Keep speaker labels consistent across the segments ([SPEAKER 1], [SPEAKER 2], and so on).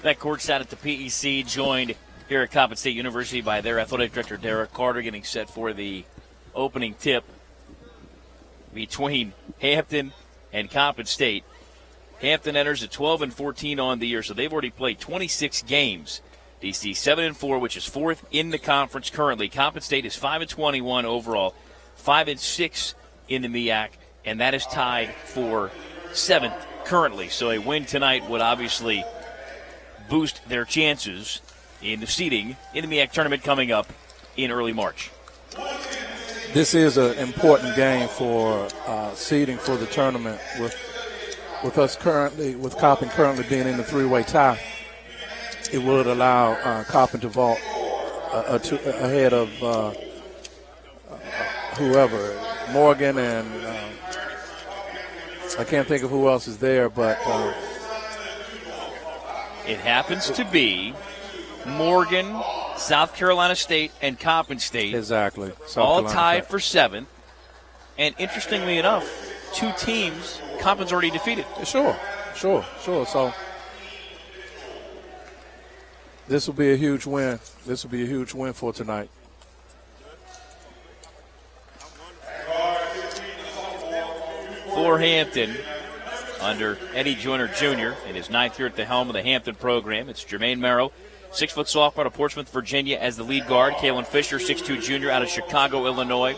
[SPEAKER 1] That courtside at the PEC, joined here at Coppin State University by their athletic director, Derek Carter, getting set for the opening tip between Hampton and Coppin State. Hampton enters at 12-14 on the year, so they've already played 26 games. DC 7-4, which is fourth in the conference currently. Coppin State is 5-21 overall, 5-6 in the MEAC, and that is tied for seventh currently. So a win tonight would obviously boost their chances in the seeding in the MEAC tournament coming up in early March.
[SPEAKER 2] This is an important game for seeding for the tournament with us currently, with Coppin currently being in the three-way tie. It would allow Coppin to vault ahead of whoever, Morgan, and I can't think of who else is there, but
[SPEAKER 1] it happens to be Morgan, South Carolina State, and Coppin State.
[SPEAKER 2] Exactly.
[SPEAKER 1] All tied for seventh. And interestingly enough, two teams Coppin's already defeated.
[SPEAKER 2] Sure. So this will be a huge win. This will be a huge win for tonight.
[SPEAKER 1] For Hampton, under Eddie Joyner Jr. in his ninth year at the helm of the Hampton program, it's Jermaine Merrill, 6-foot sophomore out of Portsmouth, Virginia, as the lead guard. Kalen Fisher, 6'2" junior out of Chicago, Illinois.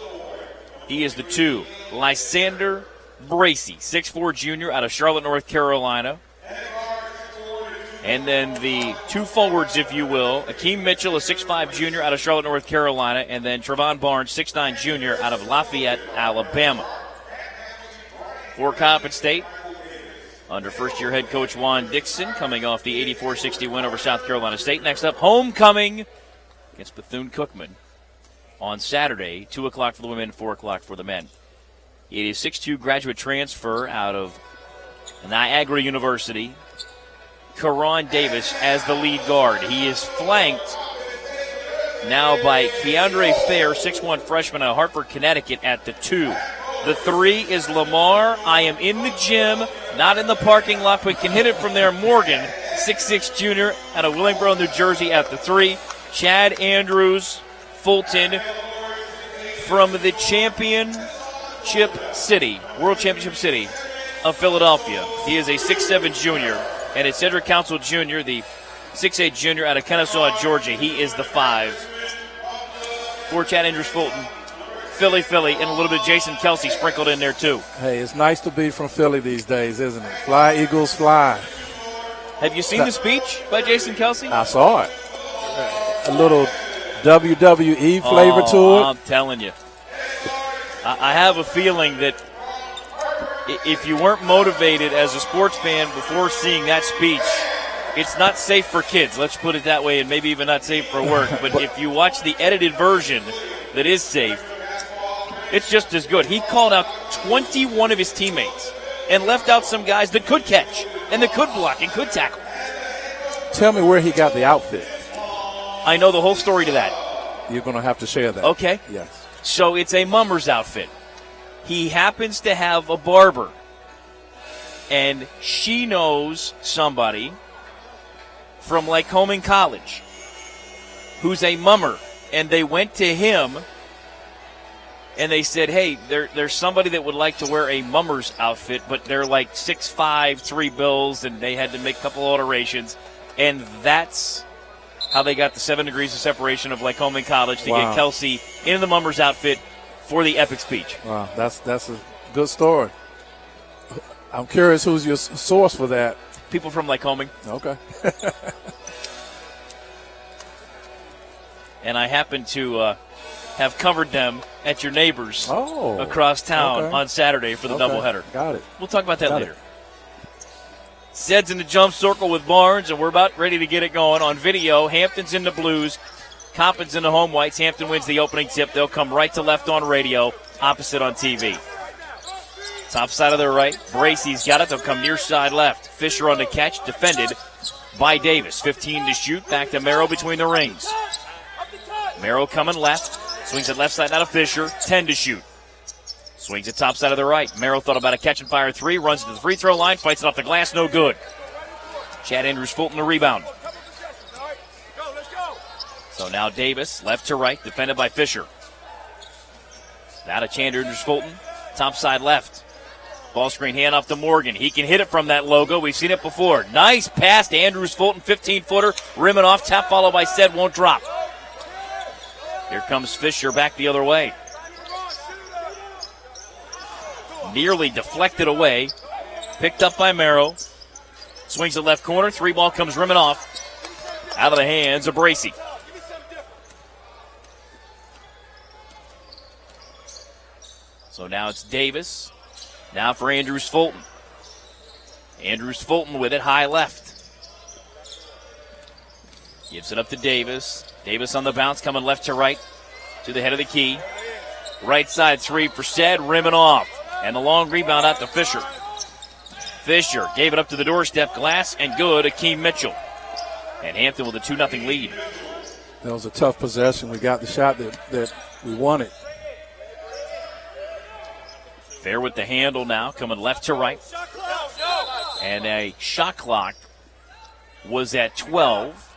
[SPEAKER 1] He is the 2. Lysander Bracey, 6'4" junior out of Charlotte, North Carolina. And then the two forwards, if you will, Akeem Mitchell, a 6'5" junior out of Charlotte, North Carolina, and then Trevon Barnes, 6'9" junior out of Lafayette, Alabama. For Coppin State, under first-year head coach Juan Dixon, coming off the 84-60 win over South Carolina State. Next up, homecoming against Bethune-Cookman on Saturday, 2 o'clock for the women, 4 o'clock for the men. It is 6'2" graduate transfer out of Niagara University, Karan Davis as the lead guard. He is flanked now by Keandre Fair, 6'1" freshman out of Hartford, Connecticut, at the 2. The 3 is Lamar. I am in the gym, not in the parking lot, but can hit it from there. Morgan, 6'6" junior out of Willingboro, New Jersey, at the 3. Chad Andrews, Fulton, from the World Championship City of Philadelphia. He is a 6'7" junior. And it's Cedric Council Jr., the 6'8" junior out of Kennesaw, Georgia. He is the 5. For Chad Andrews Fulton, Philly, and a little bit of Jason Kelsey sprinkled in there too.
[SPEAKER 2] Hey, it's nice to be from Philly these days, isn't it? Fly, Eagles, fly.
[SPEAKER 1] Have you seen the speech by Jason Kelsey?
[SPEAKER 2] I saw it. A little WWE flavor to it.
[SPEAKER 1] I'm telling you. I have a feeling that if you weren't motivated as a sports fan before seeing that speech, it's not safe for kids. Let's put it that way, and maybe even not safe for work. But if you watch the edited version that is safe, it's just as good. He called out 21 of his teammates and left out some guys that could catch and that could block and could tackle.
[SPEAKER 2] Tell me where he got the outfit.
[SPEAKER 1] I know the whole story to that.
[SPEAKER 2] You're going to have to share that.
[SPEAKER 1] Okay.
[SPEAKER 2] Yes.
[SPEAKER 1] So it's a mummer's outfit. He happens to have a barber, and she knows somebody from Lycoming College who's a mummer, and they went to him and they said, hey, there's somebody that would like to wear a mummer's outfit, but they're like 6'5", 3 bills, and they had to make a couple alterations, and that's how they got the 7 degrees of separation of Lycoming College to get Kelsey in the mummer's outfit for the epic speech.
[SPEAKER 2] Wow, that's a good story. I'm curious who's your source for that.
[SPEAKER 1] People from Lycoming.
[SPEAKER 2] Okay.
[SPEAKER 1] And I happen to have covered them at your neighbors across town on Saturday for the doubleheader.
[SPEAKER 2] Got it.
[SPEAKER 1] We'll talk about that later. Sed's in the jump circle with Barnes, and we're about ready to get it going on video. Hampton's in the blues. Coppin's in the home whites. Hampton wins the opening tip. They'll come right to left on radio, opposite on TV. Top side of their right. Bracey's got it. They'll come near side left. Fisher on the catch, defended by Davis. 15 to shoot. Back to Merrill between the rings. Merrill coming left. Swings it left side out of Fisher. 10 to shoot. Swings it top side of the right. Merrill thought about a catch and fire 3. Runs to the free throw line. Fights it off the glass. No good. Chad Andrews Fulton the rebound. So now Davis, left to right, defended by Fisher. Now to Chad Andrews Fulton, top side left. Ball screen hand off to Morgan. He can hit it from that logo. We've seen it before. Nice pass to Andrews Fulton, 15-footer, rimming off, tap followed by Stead, won't drop. Here comes Fisher back the other way. Nearly deflected away. Picked up by Merrill. Swings the left corner. 3-ball comes rimming off. Out of the hands of Bracey. So now it's Davis. Now for Andrews Fulton. Andrews Fulton with it, high left. Gives it up to Davis. Davis on the bounce, coming left to right to the head of the key. Right side three for Stead, rimming off. And the long rebound out to Fisher. Fisher gave it up to the doorstep, glass and good, Akeem Mitchell. And Hampton with a 2-0 lead.
[SPEAKER 2] That was a tough possession. We got the shot that we wanted.
[SPEAKER 1] Fair with the handle now, coming left to right. And a shot clock was at 12.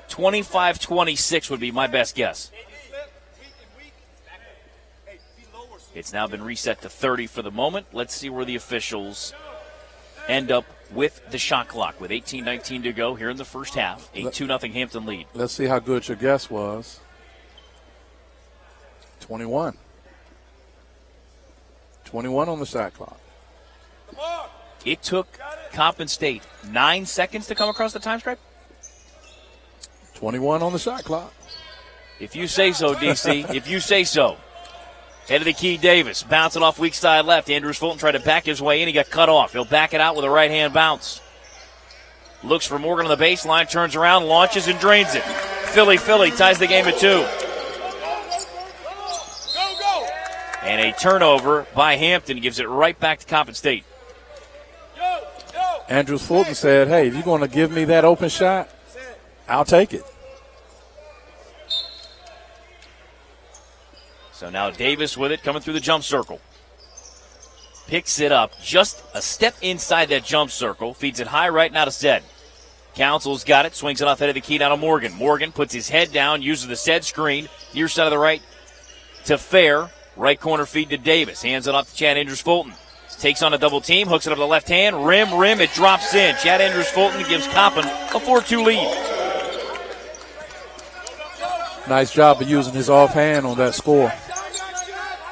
[SPEAKER 1] 25-26 would be my best guess. It's now been reset to 30 for the moment. Let's see where the officials end up with the shot clock with 18-19 to go here in the first half. A 2-0 Hampton lead.
[SPEAKER 2] Let's see how good your guess was. 21. 21 on the shot clock.
[SPEAKER 1] It took Coppin State 9 seconds to come across the time stripe?
[SPEAKER 2] 21 on the shot clock.
[SPEAKER 1] If you say so, DC. If you say so. Head of the key, Davis. Bouncing off weak side left. Andrews Fulton tried to back his way in. He got cut off. He'll back it out with a right-hand bounce. Looks for Morgan on the baseline. Turns around, launches, and drains it. Philly ties the game at 2. And a turnover by Hampton gives it right back to Coppin State.
[SPEAKER 2] Andrews Fulton said, hey, if you're going to give me that open shot, I'll take it.
[SPEAKER 1] So now Davis with it, coming through the jump circle. Picks it up just a step inside that jump circle. Feeds it high right now to Stead. Council's got it, swings it off head of the key down to Morgan. Morgan puts his head down, uses the Stead screen. Near side of the right to Fair. Right corner feed to Davis. Hands it off to Chad Andrews Fulton. Takes on a double team, hooks it up to the left hand. Rim, it drops in. Chad Andrews Fulton gives Coppin a 4-2 lead.
[SPEAKER 2] Nice job of using his offhand on that score.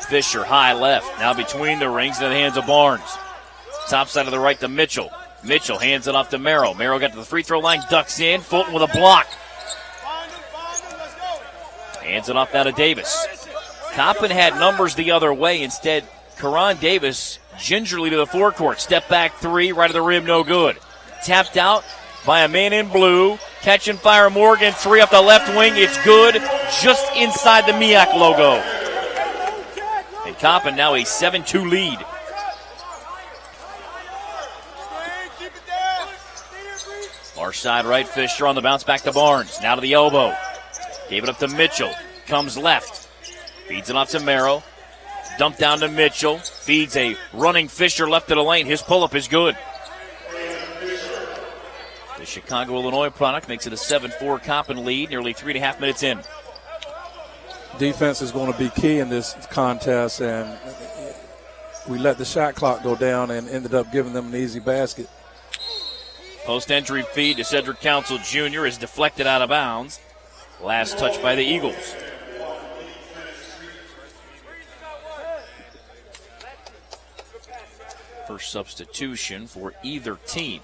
[SPEAKER 1] Fisher high left. Now between the rings into the hands of Barnes. Top side of the right to Mitchell. Mitchell hands it off to Merrill. Merrill got to the free throw line, ducks in. Fulton with a block. Hands it off now to Davis. Coppin had numbers the other way. Instead, Karan Davis gingerly to the forecourt. Step back three, right of the rim, no good. Tapped out by a man in blue. Catch and fire Morgan. Three up the left wing. It's good. Just inside the MEAC logo. And Coppin now a 7-2 lead. Far side right, Fisher on the bounce back to Barnes. Now to the elbow. Gave it up to Mitchell. Comes left. Feeds it off to Merrill. Dump down to Mitchell. Feeds a running Fisher left of the lane. His pull-up is good. The Chicago-Illinois product makes it a 7-4 Coppin lead, nearly 3.5 minutes in.
[SPEAKER 2] Defense is going to be key in this contest, and we let the shot clock go down and ended up giving them an easy basket.
[SPEAKER 1] Post-entry feed to Cedric Council Jr. is deflected out of bounds. Last touch by the Eagles. First substitution for either team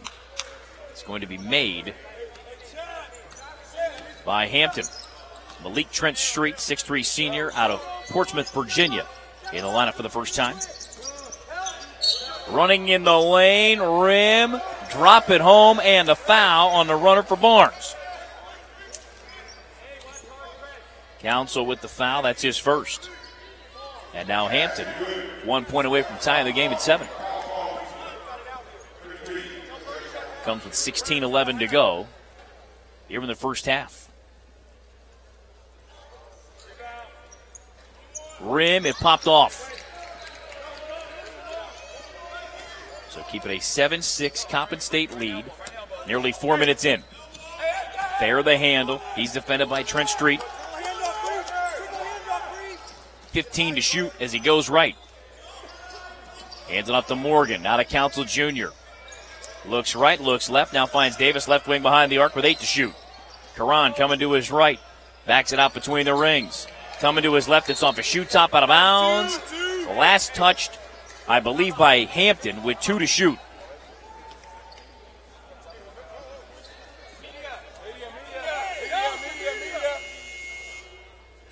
[SPEAKER 1] is going to be made by Hampton. Malik Trent Street, 6'3 senior out of Portsmouth, Virginia, in the lineup for the first time. Running in the lane, rim, drop it home, and a foul on the runner for Barnes. Council with the foul, that's his first. And now Hampton, 1 point away from tying the game at 7. Comes with 16-11 to go here in the first half. Rim, it popped off. So keep it a 7-6 Coppin State lead Nearly 4 minutes in. Fair the handle. He's defended by Trent Street. 15 to shoot as he goes right. Hands it off to Morgan. Now to Council Jr. Looks right, looks left. Now finds Davis left wing behind the arc with 8 to shoot. Karan coming to his right. Backs it out between the rings. Coming to his left. It's off a shoot top out of bounds. Last touched, I believe, by Hampton with 2 to shoot.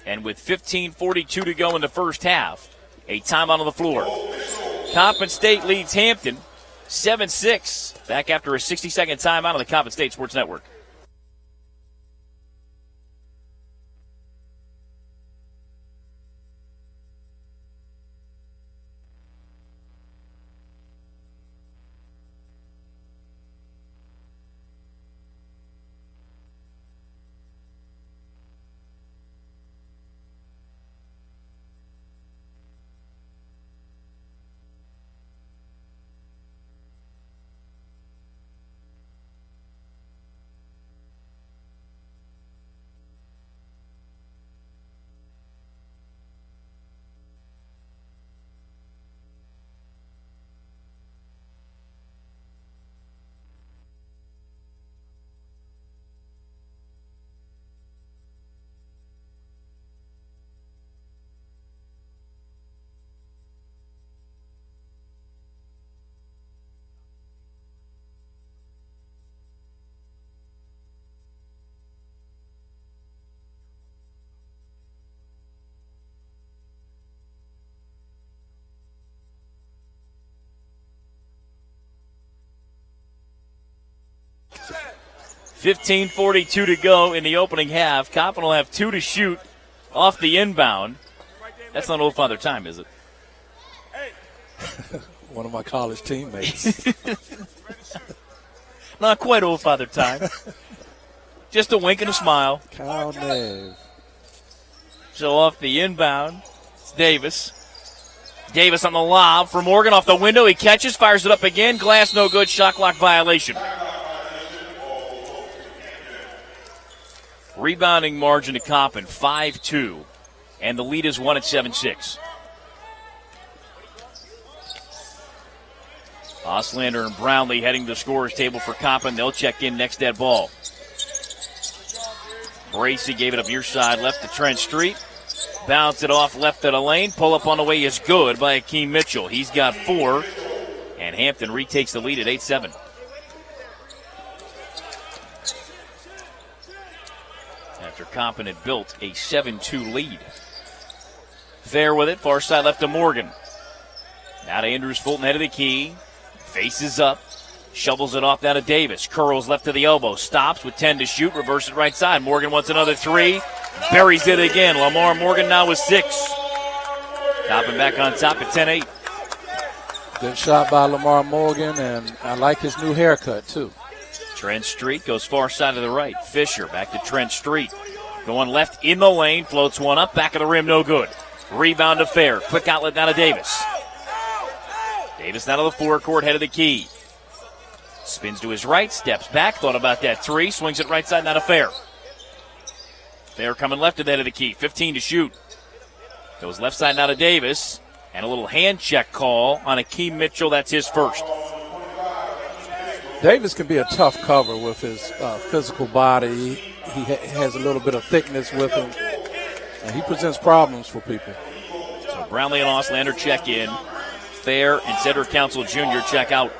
[SPEAKER 1] And with 15:42 to go in the first half, a timeout on the floor. Coppin State leads Hampton 7-6. Back after a 60-second timeout on the Coppin State Sports Network. $15:42 to go in the opening half. Coppin will have 2 to shoot off the inbound. That's not old father time, is it?
[SPEAKER 2] One of my college teammates.
[SPEAKER 1] Not quite old father time. Just a wink and a smile.
[SPEAKER 2] Kyle Nave.
[SPEAKER 1] So off the inbound, it's Davis. Davis on the lob for Morgan off the window. He catches, fires it up again. Glass no good, shot clock violation. Rebounding margin to Coppin, 5-2. And the lead is 1 at 7-6. Oslander and Brownlee heading to the scorer's table for Coppin. They'll check in next dead ball. Bracey gave it up near side, left to Trent Street. Bounce it off left of the lane. Pull up on the way is good by Akeem Mitchell. He's got 4. And Hampton retakes the lead at 8-7. After Coppin had built a 7-2 lead. Fair with it, far side left to Morgan. Now to Andrews Fulton, head of the key. Faces up, shovels it off down to Davis. Curls left to the elbow, stops with 10 to shoot, reverse it right side. Morgan wants another 3, buries it again. Lamar Morgan now with 6. Coppin back on top at 10-8.
[SPEAKER 2] Good shot by Lamar Morgan, and I like his new haircut too.
[SPEAKER 1] Trent Street goes far side to the right. Fisher back to Trent Street. Going left in the lane, floats one up, back of the rim, no good. Rebound to Fair. Quick outlet now to Davis. Davis now to the forecourt, head of the key. Spins to his right, steps back, thought about that 3, swings it right side now to Fair. Fair coming left to the head of the key, 15 to shoot. Goes left side now to Davis, and a little hand check call on Akeem Mitchell, that's his first.
[SPEAKER 2] Davis can be a tough cover with his physical body. He has a little bit of thickness with him, and he presents problems for people.
[SPEAKER 1] So Brownlee and Oslander check in. Fair and Cedric Council Jr. check out.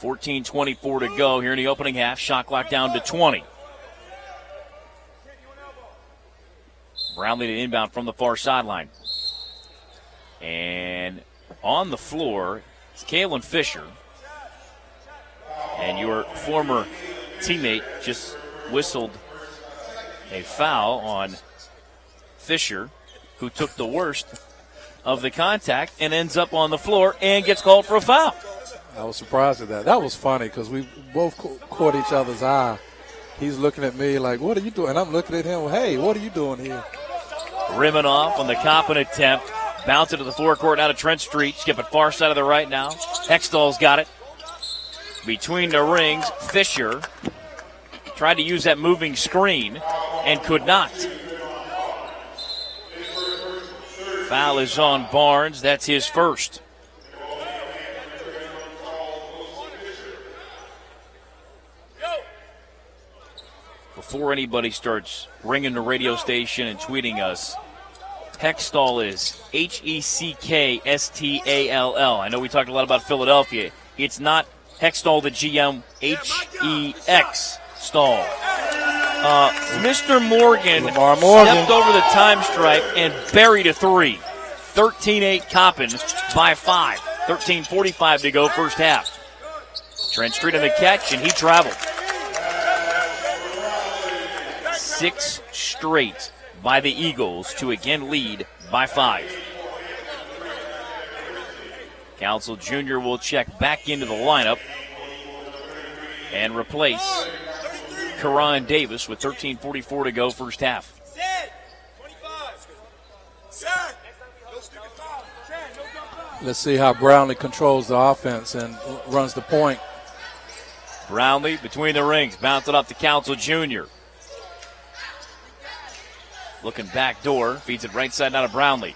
[SPEAKER 1] 14:24 to go here in the opening half. Shot clock down to 20. Brownlee to inbound from the far sideline. And on the floor, it's Kalen Fisher. And your former teammate just whistled a foul on Fisher, who took the worst of the contact and ends up on the floor and gets called for a foul.
[SPEAKER 2] I was surprised at that. That was funny because we both caught each other's eye. He's looking at me like, what are you doing? And I'm looking at him, hey, what are you doing here?
[SPEAKER 1] Rimming off on the Coppin attempt. Bounce it to the forecourt out of Trent Street. Skip it far side of the right now. Hextall's got it. Between the rings, Fisher tried to use that moving screen and could not. Foul is on Barnes. That's his first. Before anybody starts ringing the radio station and tweeting us, Hextall is Heckstall. I know we talked a lot about Philadelphia. It's not Hextall, the GM, Hex Stall. Mr. Morgan stepped over the time stripe and buried a three. 13-8 Coppin by 5. 13:45 to go first half. Trent Street on the catch, and he traveled. 6 straight by the Eagles to again lead by 5. Council Jr. will check back into the lineup and replace Karan Davis with 13:44 to go first half.
[SPEAKER 2] Let's see how Brownlee controls the offense and runs the point.
[SPEAKER 1] Brownlee between the rings, bounce it up to Council Jr. Looking back door, feeds it right side now to Brownlee.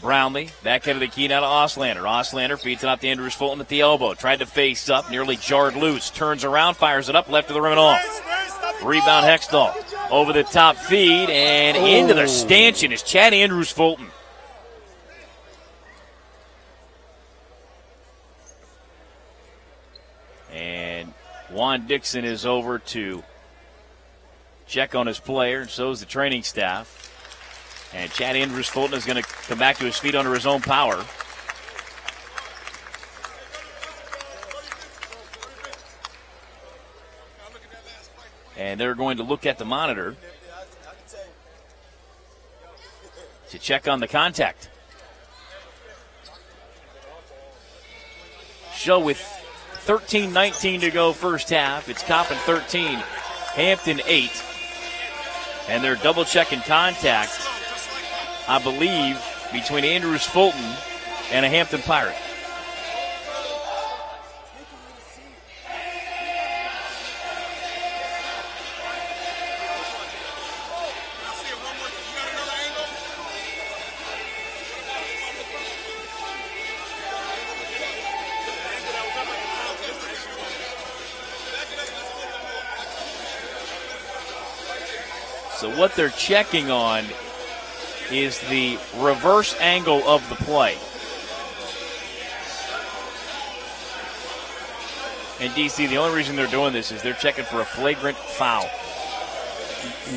[SPEAKER 1] Brownlee, back end of the key now to Oslander. Oslander feeds it up to Andrews Fulton at the elbow. Tried to face up, nearly jarred loose. Turns around, fires it up, left of the rim and off. Rebound Hextall. Over the top feed and into the stanchion is Chad Andrews Fulton. And Juan Dixon is over to check on his player, and so is the training staff. And Chad Andrews Fulton is going to come back to his feet under his own power. And they're going to look at the monitor to check on the contact. So with 13:19 to go first half, it's Coppin 13, Hampton 8. And they're double-checking contact, I believe, between Andrews Fulton and a Hampton Pirate. So what they're checking on is the reverse angle of the play. And DC, the only reason they're doing this is they're checking for a flagrant foul.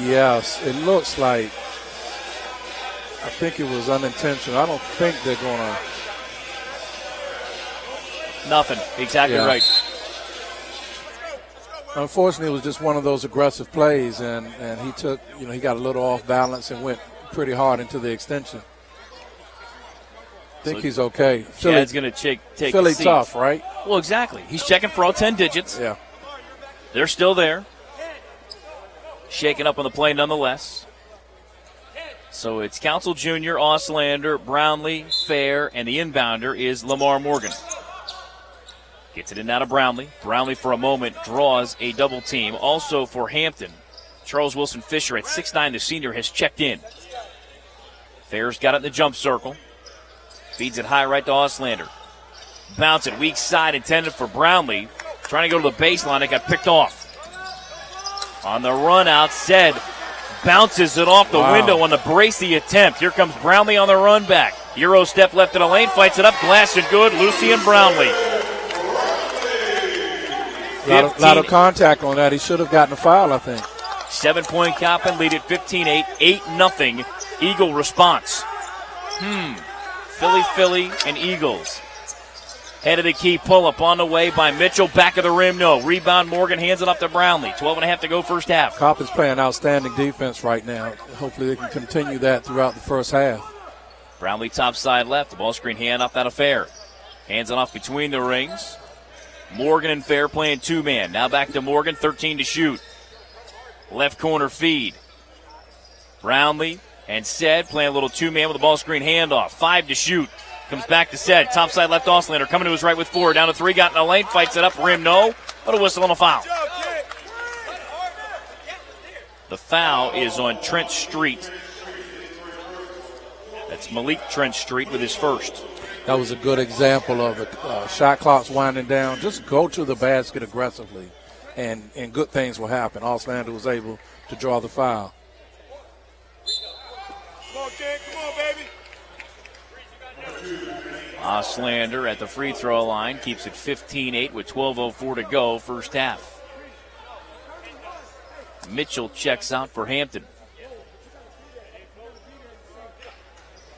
[SPEAKER 2] Yes, it looks like, I think it was unintentional. I don't think they're going to.
[SPEAKER 1] Nothing. Exactly right.
[SPEAKER 2] Unfortunately, it was just one of those aggressive plays, and he took, he got a little off balance and went pretty hard into the extension. I think he's okay.
[SPEAKER 1] Chad's going to take
[SPEAKER 2] Philly tough, right?
[SPEAKER 1] Well, exactly. He's checking for all 10 digits.
[SPEAKER 2] Yeah.
[SPEAKER 1] They're still there. Shaking up on the play nonetheless. So it's Council Jr., Oslander, Brownlee, Fair, and the inbounder is Lamar Morgan. Gets it in now to Brownlee. Brownlee for a moment draws a double team. Also for Hampton, Charles Wilson Fisher at 6'9", the senior, has checked in. Fair's got it in the jump circle. Feeds it high right to Oslander. Bounce it weak side intended for Brownlee. Trying to go to the baseline. It got picked off. On the run out, Said bounces it off the window on the bracy attempt. Here comes Brownlee on the run back. Euro step left of the lane. Fights it up. Glass and good. Lucian Brownlee.
[SPEAKER 2] A lot of contact on that. He should have gotten a foul, I think.
[SPEAKER 1] 7-point Coppin, lead at 15-8. 8-0 Eagle response. Philly, and Eagles. Head of the key pull-up on the way by Mitchell. Back of the rim, no. Rebound, Morgan hands it off to Brownlee. 12.5 to go first half.
[SPEAKER 2] Coppin's playing outstanding defense right now. Hopefully they can continue that throughout the first half.
[SPEAKER 1] Brownlee top side left. The ball screen hand off that affair. Hands it off between the rings. Morgan and Fair playing two-man. Now back to Morgan, 13 to shoot. Left corner feed. Brownlee and Said playing a little two-man with the ball screen handoff. 5 to shoot. Comes back to Said. Top side left Auslander. Coming to his right with 4. Down to 3. Got in the lane. Fights it up. Rim no. But a whistle and a foul. The foul is on Trent Street. That's Malik Trent Street with his first.
[SPEAKER 2] That was a good example of the shot clock's winding down. Just go to the basket aggressively, and good things will happen. Auslander was able to draw the foul.
[SPEAKER 3] Come on, King. Come on, baby.
[SPEAKER 1] Auslander at the free throw line keeps it 15-8 with 12:04 to go, first half. Mitchell checks out for Hampton.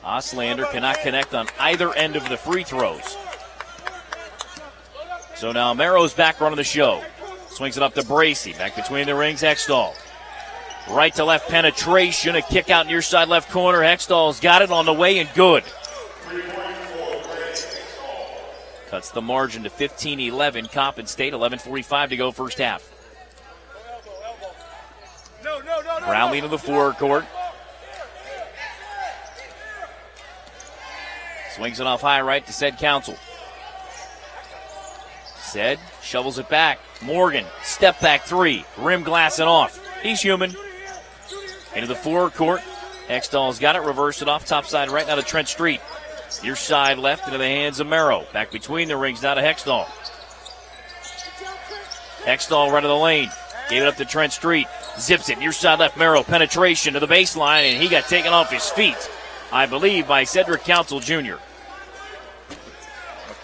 [SPEAKER 1] Auslander cannot connect on either end of the free throws. So now Merrow's back running the show. Swings it up to Bracey. Back between the rings, Hextall. Right to left penetration. A kick out near side left corner. Hextall's got it on the way and good. Cuts the margin to 15-11. Coppin State, 11:45 to go, first half. Brownlee to the forecourt. Swings it off high right to Said Council. Said shovels it back. Morgan, step back 3. Rim glassing off. He's human. Into the forecourt. Hextall's got it. Reversed it off. Top side right now to Trent Street. Your side left into the hands of Merrow. Back between the rings now to Hextall. Hextall right of the lane. Gave it up to Trent Street. Zips it. Your side left. Merrow. Penetration to the baseline, and he got taken off his feet, I believe, by Cedric Council Jr.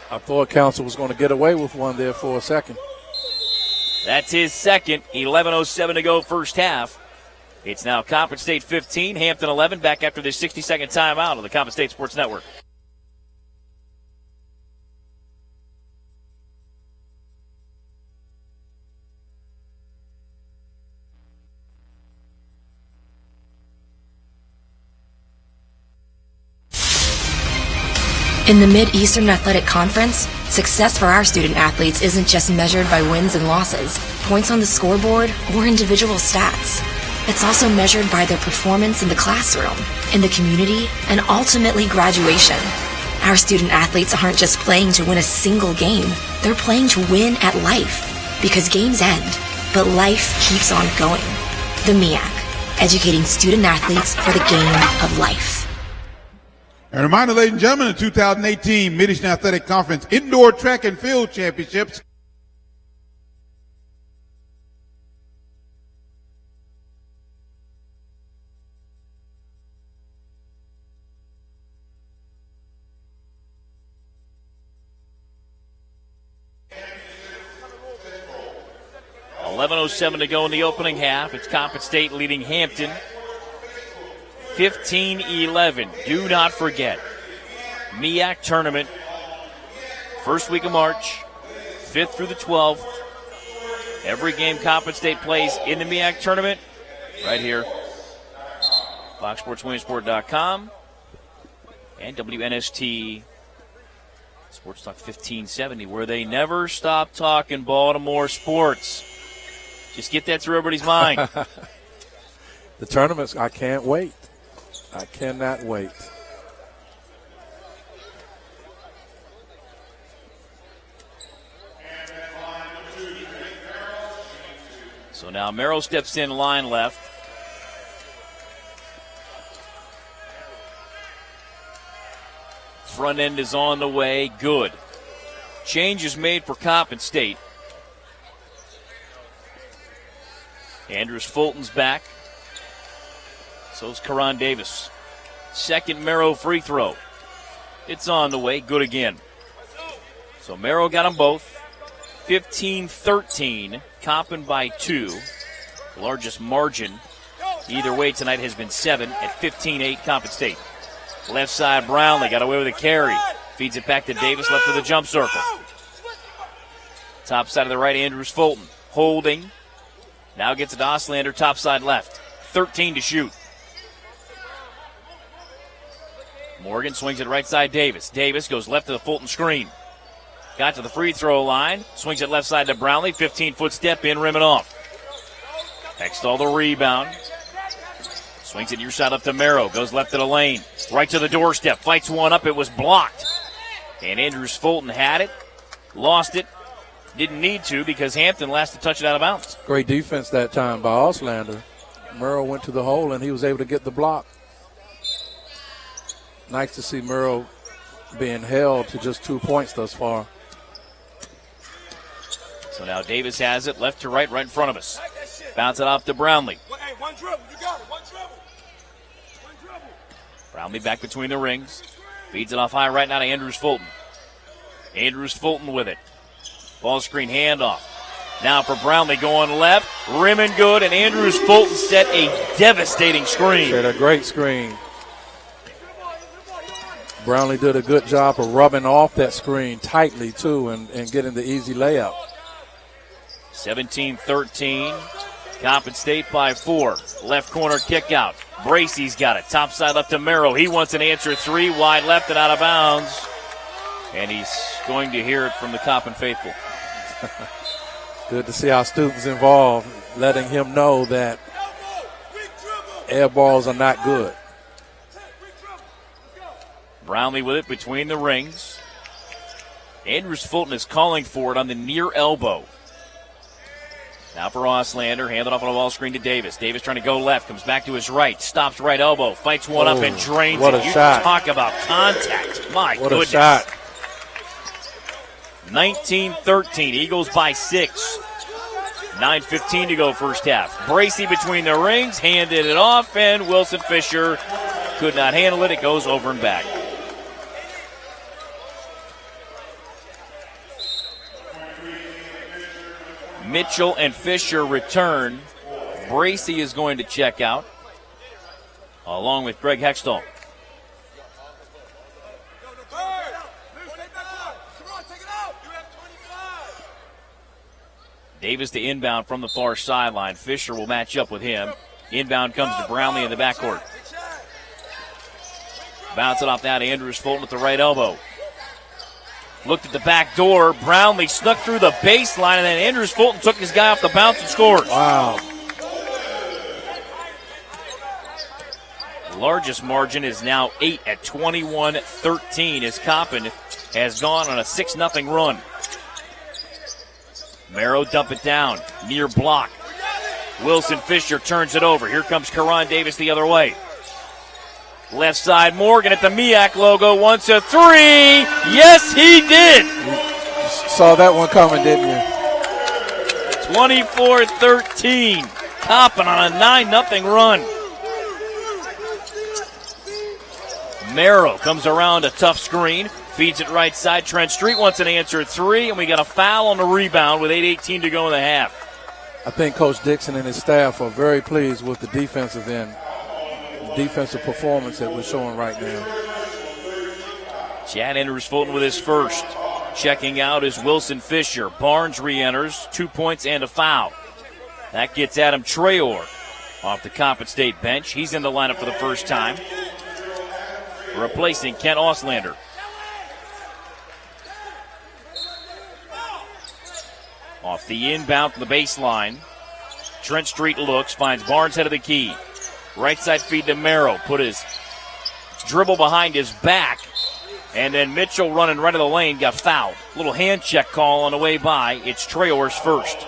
[SPEAKER 2] I thought Council was going to get away with one there for a second.
[SPEAKER 1] That's his second. 11:07 to go, first half. It's now Coppin State 15, Hampton 11, back after this 60-second timeout on the Coppin State Sports Network.
[SPEAKER 4] In the Mid-Eastern Athletic Conference, success for our student athletes isn't just measured by wins and losses, points on the scoreboard, or individual stats. It's also measured by their performance in the classroom, in the community, and ultimately graduation. Our student athletes aren't just playing to win a single game, they're playing to win at life. Because games end, but life keeps on going. The MEAC, educating student athletes for the game of life.
[SPEAKER 3] A reminder, ladies and gentlemen, the 2018 Mid-Eastern Athletic Conference Indoor Track and Field Championships.
[SPEAKER 1] .11:07 to go in the opening half. It's Coppin State leading Hampton 15-11. Do not forget, MEAC tournament, first week of March, 5th through the 12th. Every game Coppin State plays in the MEAC tournament, right here, FoxSportsWilliamsport.com and WNST Sports Talk 1570, where they never stop talking Baltimore sports. Just get that through everybody's mind.
[SPEAKER 2] The tournaments, I can't wait. I cannot wait.
[SPEAKER 1] So now Merrill steps in, line left. Front end is on the way. Good. Change is made for Coppin State. Andrews Fulton's back. So's Karan Davis. Second Merrow free throw. It's on the way. Good again. So Merrow got them both. 15-13. Coppin by 2. The largest margin either way tonight has been 7 at 15-8 Coppin State. Left side Brownlee got away with a carry. Feeds it back to Davis, left of the jump circle. Top side of the right, Andrews Fulton. Holding. Now gets it to Auslander, top side left. 13 to shoot. Morgan swings it right side Davis. Davis goes left to the Fulton screen. Got to the free throw line. Swings it left side to Brownlee. 15-foot step in, rim it off. Hextall the rebound. Swings it your side up to Merrow. Goes left to the lane. Right to the doorstep. Fights one up. It was blocked. And Andrews Fulton had it, lost it, didn't need to because Hampton last to touch it out of bounds.
[SPEAKER 2] Great defense that time by Auslander. Merrill went to the hole, and he was able to get the block. Nice to see Merrill being held to just 2 points thus far.
[SPEAKER 1] So now Davis has it, left to right, right in front of us. Bounce it off to Brownlee.
[SPEAKER 5] Hey, one dribble, you got it, one dribble.
[SPEAKER 1] Brownlee back between the rings. Feeds it off high right now to Andrews Fulton. Andrews Fulton with it. Ball screen handoff. Now for Brownlee going left. Rim and good, and Andrews Fulton set a devastating screen.
[SPEAKER 2] Set a great screen. Brownlee did a good job of rubbing off that screen tightly, too, and getting the easy layup.
[SPEAKER 1] 17-13. Coppin State by 4. Left corner kick out. Bracey's got it. Top side left to Merrill. He wants an answer three. Wide left and out of bounds. And he's going to hear it from the Coppin faithful.
[SPEAKER 2] Good to see our students involved, letting him know that air balls are not good.
[SPEAKER 1] Brownlee with it between the rings. Andrews Fulton is calling for it on the near elbow. Now for Auslander, handed off on a ball screen to Davis. Davis trying to go left, comes back to his right, stops right elbow, fights one up and drains
[SPEAKER 2] what
[SPEAKER 1] it.
[SPEAKER 2] A shot.
[SPEAKER 1] Talk about contact. My
[SPEAKER 2] what
[SPEAKER 1] goodness.
[SPEAKER 2] A shot.
[SPEAKER 1] 19-13, Eagles by 6. 9:15 to go first half. Bracey between the rings, handed it off, and Wilson Fisher could not handle it. It goes over and back. Mitchell and Fisher return. Bracey is going to check out, along with Greg Hextall. Davis to inbound from the far sideline. Fisher will match up with him. Inbound comes to Brownlee in the backcourt. Bounce it off now to Andrews Fulton at the right elbow. Looked at the back door. Brownlee snuck through the baseline, and then Andrews Fulton took his guy off the bounce and scored.
[SPEAKER 2] Wow.
[SPEAKER 1] Largest margin is now 8 at 21-13 as Coppin has gone on a 6-0 run. Merrow dump it down. Near block. Wilson Fisher turns it over. Here comes Karan Davis the other way. Left side, Morgan at the MEAC logo. Wants a three. Yes, he did.
[SPEAKER 2] You saw that one coming, didn't you?
[SPEAKER 1] 24-13. Coppin on a 9-0 run. Merrow comes around a tough screen. Feeds it right side. Trent Street wants an answer three, and we got a foul on the rebound with 8:18 to go in the half.
[SPEAKER 2] I think Coach Dixon and his staff are very pleased with the defensive end, defensive performance that we're showing right now.
[SPEAKER 1] Chad Andrews Fulton with his first. Checking out is Wilson Fisher. Barnes re-enters, 2 points and a foul. That gets Adam Traore off the Coppin State bench. He's in the lineup for the first time, replacing Kent Auslander. Off the inbound from the baseline. Trent Street looks, finds Barnes head of the key. Right side feed to Merrow. Put his dribble behind his back. And then Mitchell running right of the lane got fouled. Little hand check call on the way by. It's Traore's first.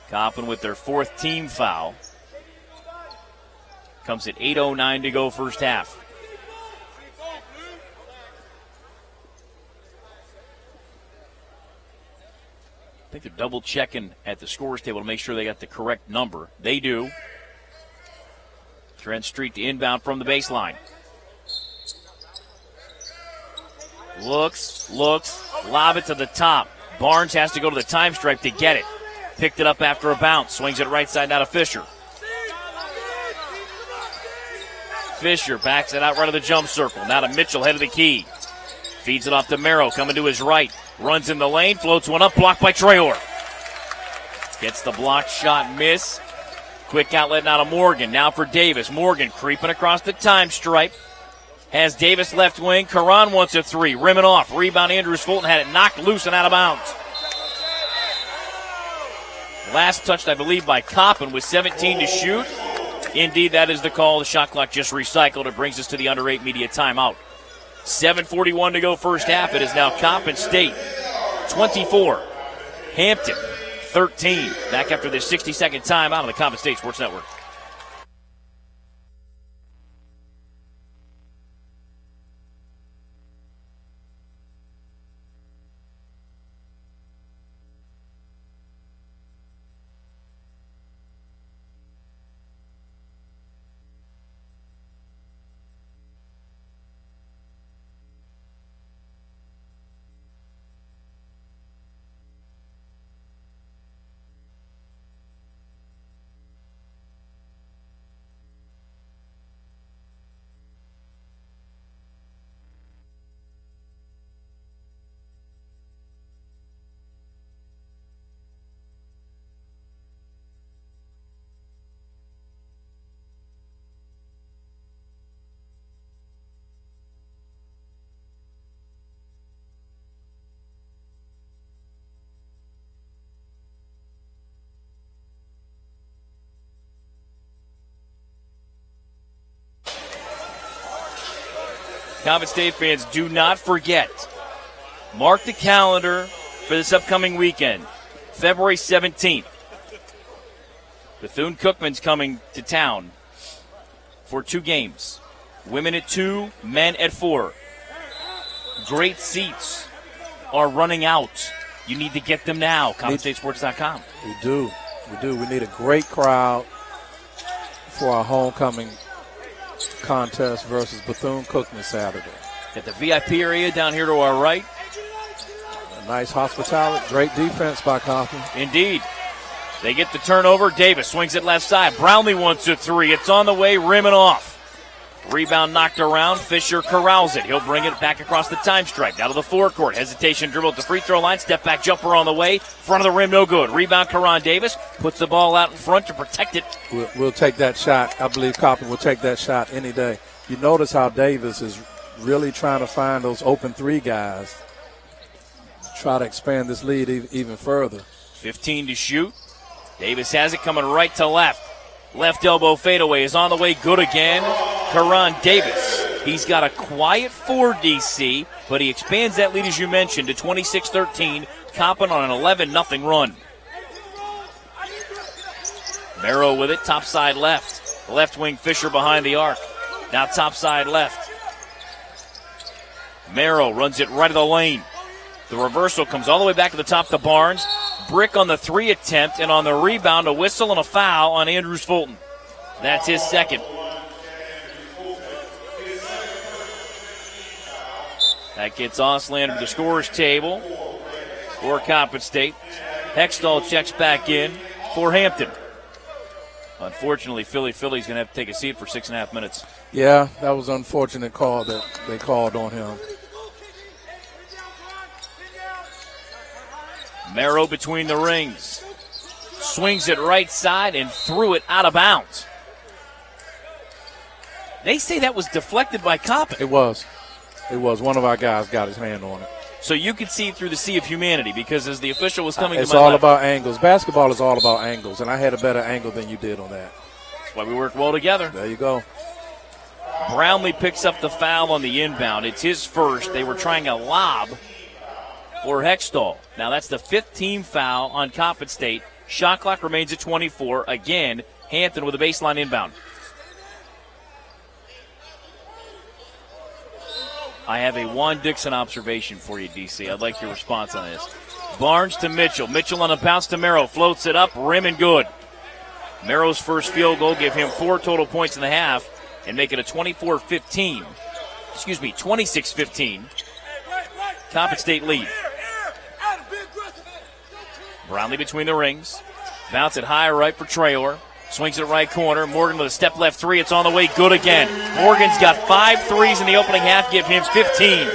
[SPEAKER 1] Coppin with their fourth team foul. Comes at 8:09 to go first half. I think they're double checking at the scores table to make sure they got the correct number. They do. Trent Street to inbound from the baseline. Looks, lob it to the top. Barnes has to go to the time stripe to get it. Picked it up after a bounce. Swings it right side now to Fisher. Fisher backs it out right of the jump circle. Now to Mitchell, head of the key. Feeds it off to Merrow, coming to his right. Runs in the lane, floats one up, blocked by Traore. Gets the block shot, miss. Quick outlet now to Morgan. Now for Davis. Morgan creeping across the time stripe. Has Davis left wing. Karan wants a three. Rimming off. Rebound Andrews Fulton had it knocked loose and out of bounds. Last touched, I believe, by Coppin with 17 to shoot. Indeed, that is the call. The shot clock just recycled. It brings us to the under 8 media timeout. 7:41 to go first half. It is now Coppin State 24, Hampton 13. Back after this 60-second timeout on the Coppin State Sports Network. Coppin State fans, do not forget. Mark the calendar for this upcoming weekend. February 17th. Bethune-Cookman's coming to town for 2 games. Women at 2, men at 4. Great seats are running out. You need to get them now. CoppinStateSports.com.
[SPEAKER 2] We do. We need a great crowd for our homecoming contest versus Bethune-Cookman Saturday.
[SPEAKER 1] Got the VIP area down here to our right.
[SPEAKER 2] A nice hospitality, great defense by Coppin.
[SPEAKER 1] Indeed. They get the turnover. Davis swings it left side. Brownlee wants a 3. It's on the way, rimming off. Rebound knocked around. Fisher corrals it. He'll bring it back across the time stripe. Down to the forecourt. Hesitation dribble at the free throw line. Step back jumper on the way. Front of the rim, no good. Rebound, Karan Davis. Puts the ball out in front to protect it.
[SPEAKER 2] We'll take that shot. I believe Coppin will take that shot any day. You notice how Davis is really trying to find those open 3 guys. Try to expand this lead even further.
[SPEAKER 1] 15 to shoot. Davis has it coming right to left. Left elbow fadeaway is on the way. Good again. Karan Davis. He's got a quiet 4 DC, but he expands that lead, as you mentioned, to 26-13. Coppin on an 11-0 run. Merrow with it, top side left. Left wing Fisher behind the arc. Now top side left. Merrow runs it right of the lane. The reversal comes all the way back to the top to Barnes. Brick on the 3 attempt, and on the rebound, a whistle and a foul on Andrews Fulton. That's his second. That gets Auslander to the scorer's table for Coppin State. Hextall checks back in for Hampton. Unfortunately, Philly's going to have to take a seat for 6.5 minutes.
[SPEAKER 2] Yeah, that was an unfortunate call that they called on him.
[SPEAKER 1] Merrow between the rings. Swings it right side and threw it out of bounds. They say that was deflected by Coppin.
[SPEAKER 2] It was. One of our guys got his hand on it.
[SPEAKER 1] So you could see through the sea of humanity because as the official was coming
[SPEAKER 2] it's
[SPEAKER 1] to my
[SPEAKER 2] all
[SPEAKER 1] left.
[SPEAKER 2] about angles. Basketball is all about angles, and I had a better angle than you did on that.
[SPEAKER 1] That's why we worked well together.
[SPEAKER 2] There you go.
[SPEAKER 1] Brownlee picks up the foul on the inbound. It's his first. They were trying a lob for Hextall. Now that's the 5th team foul on Coppin State. Shot clock remains at 24. Again, Hampton with a baseline inbound. I have a Juan Dixon observation for you, DC. I'd like your response on this. Barnes to Mitchell. Mitchell on a bounce to Merrow. Floats it up, rim and good. Merrow's first field goal give him 4 total points in the half and make it a 26-15. Coppin State lead. Brownlee between the rings. Bounce it high right for Traore. Swings it right corner. Morgan with a step left 3. It's on the way. Good again. Morgan's got 5 threes in the opening half. Give him 15.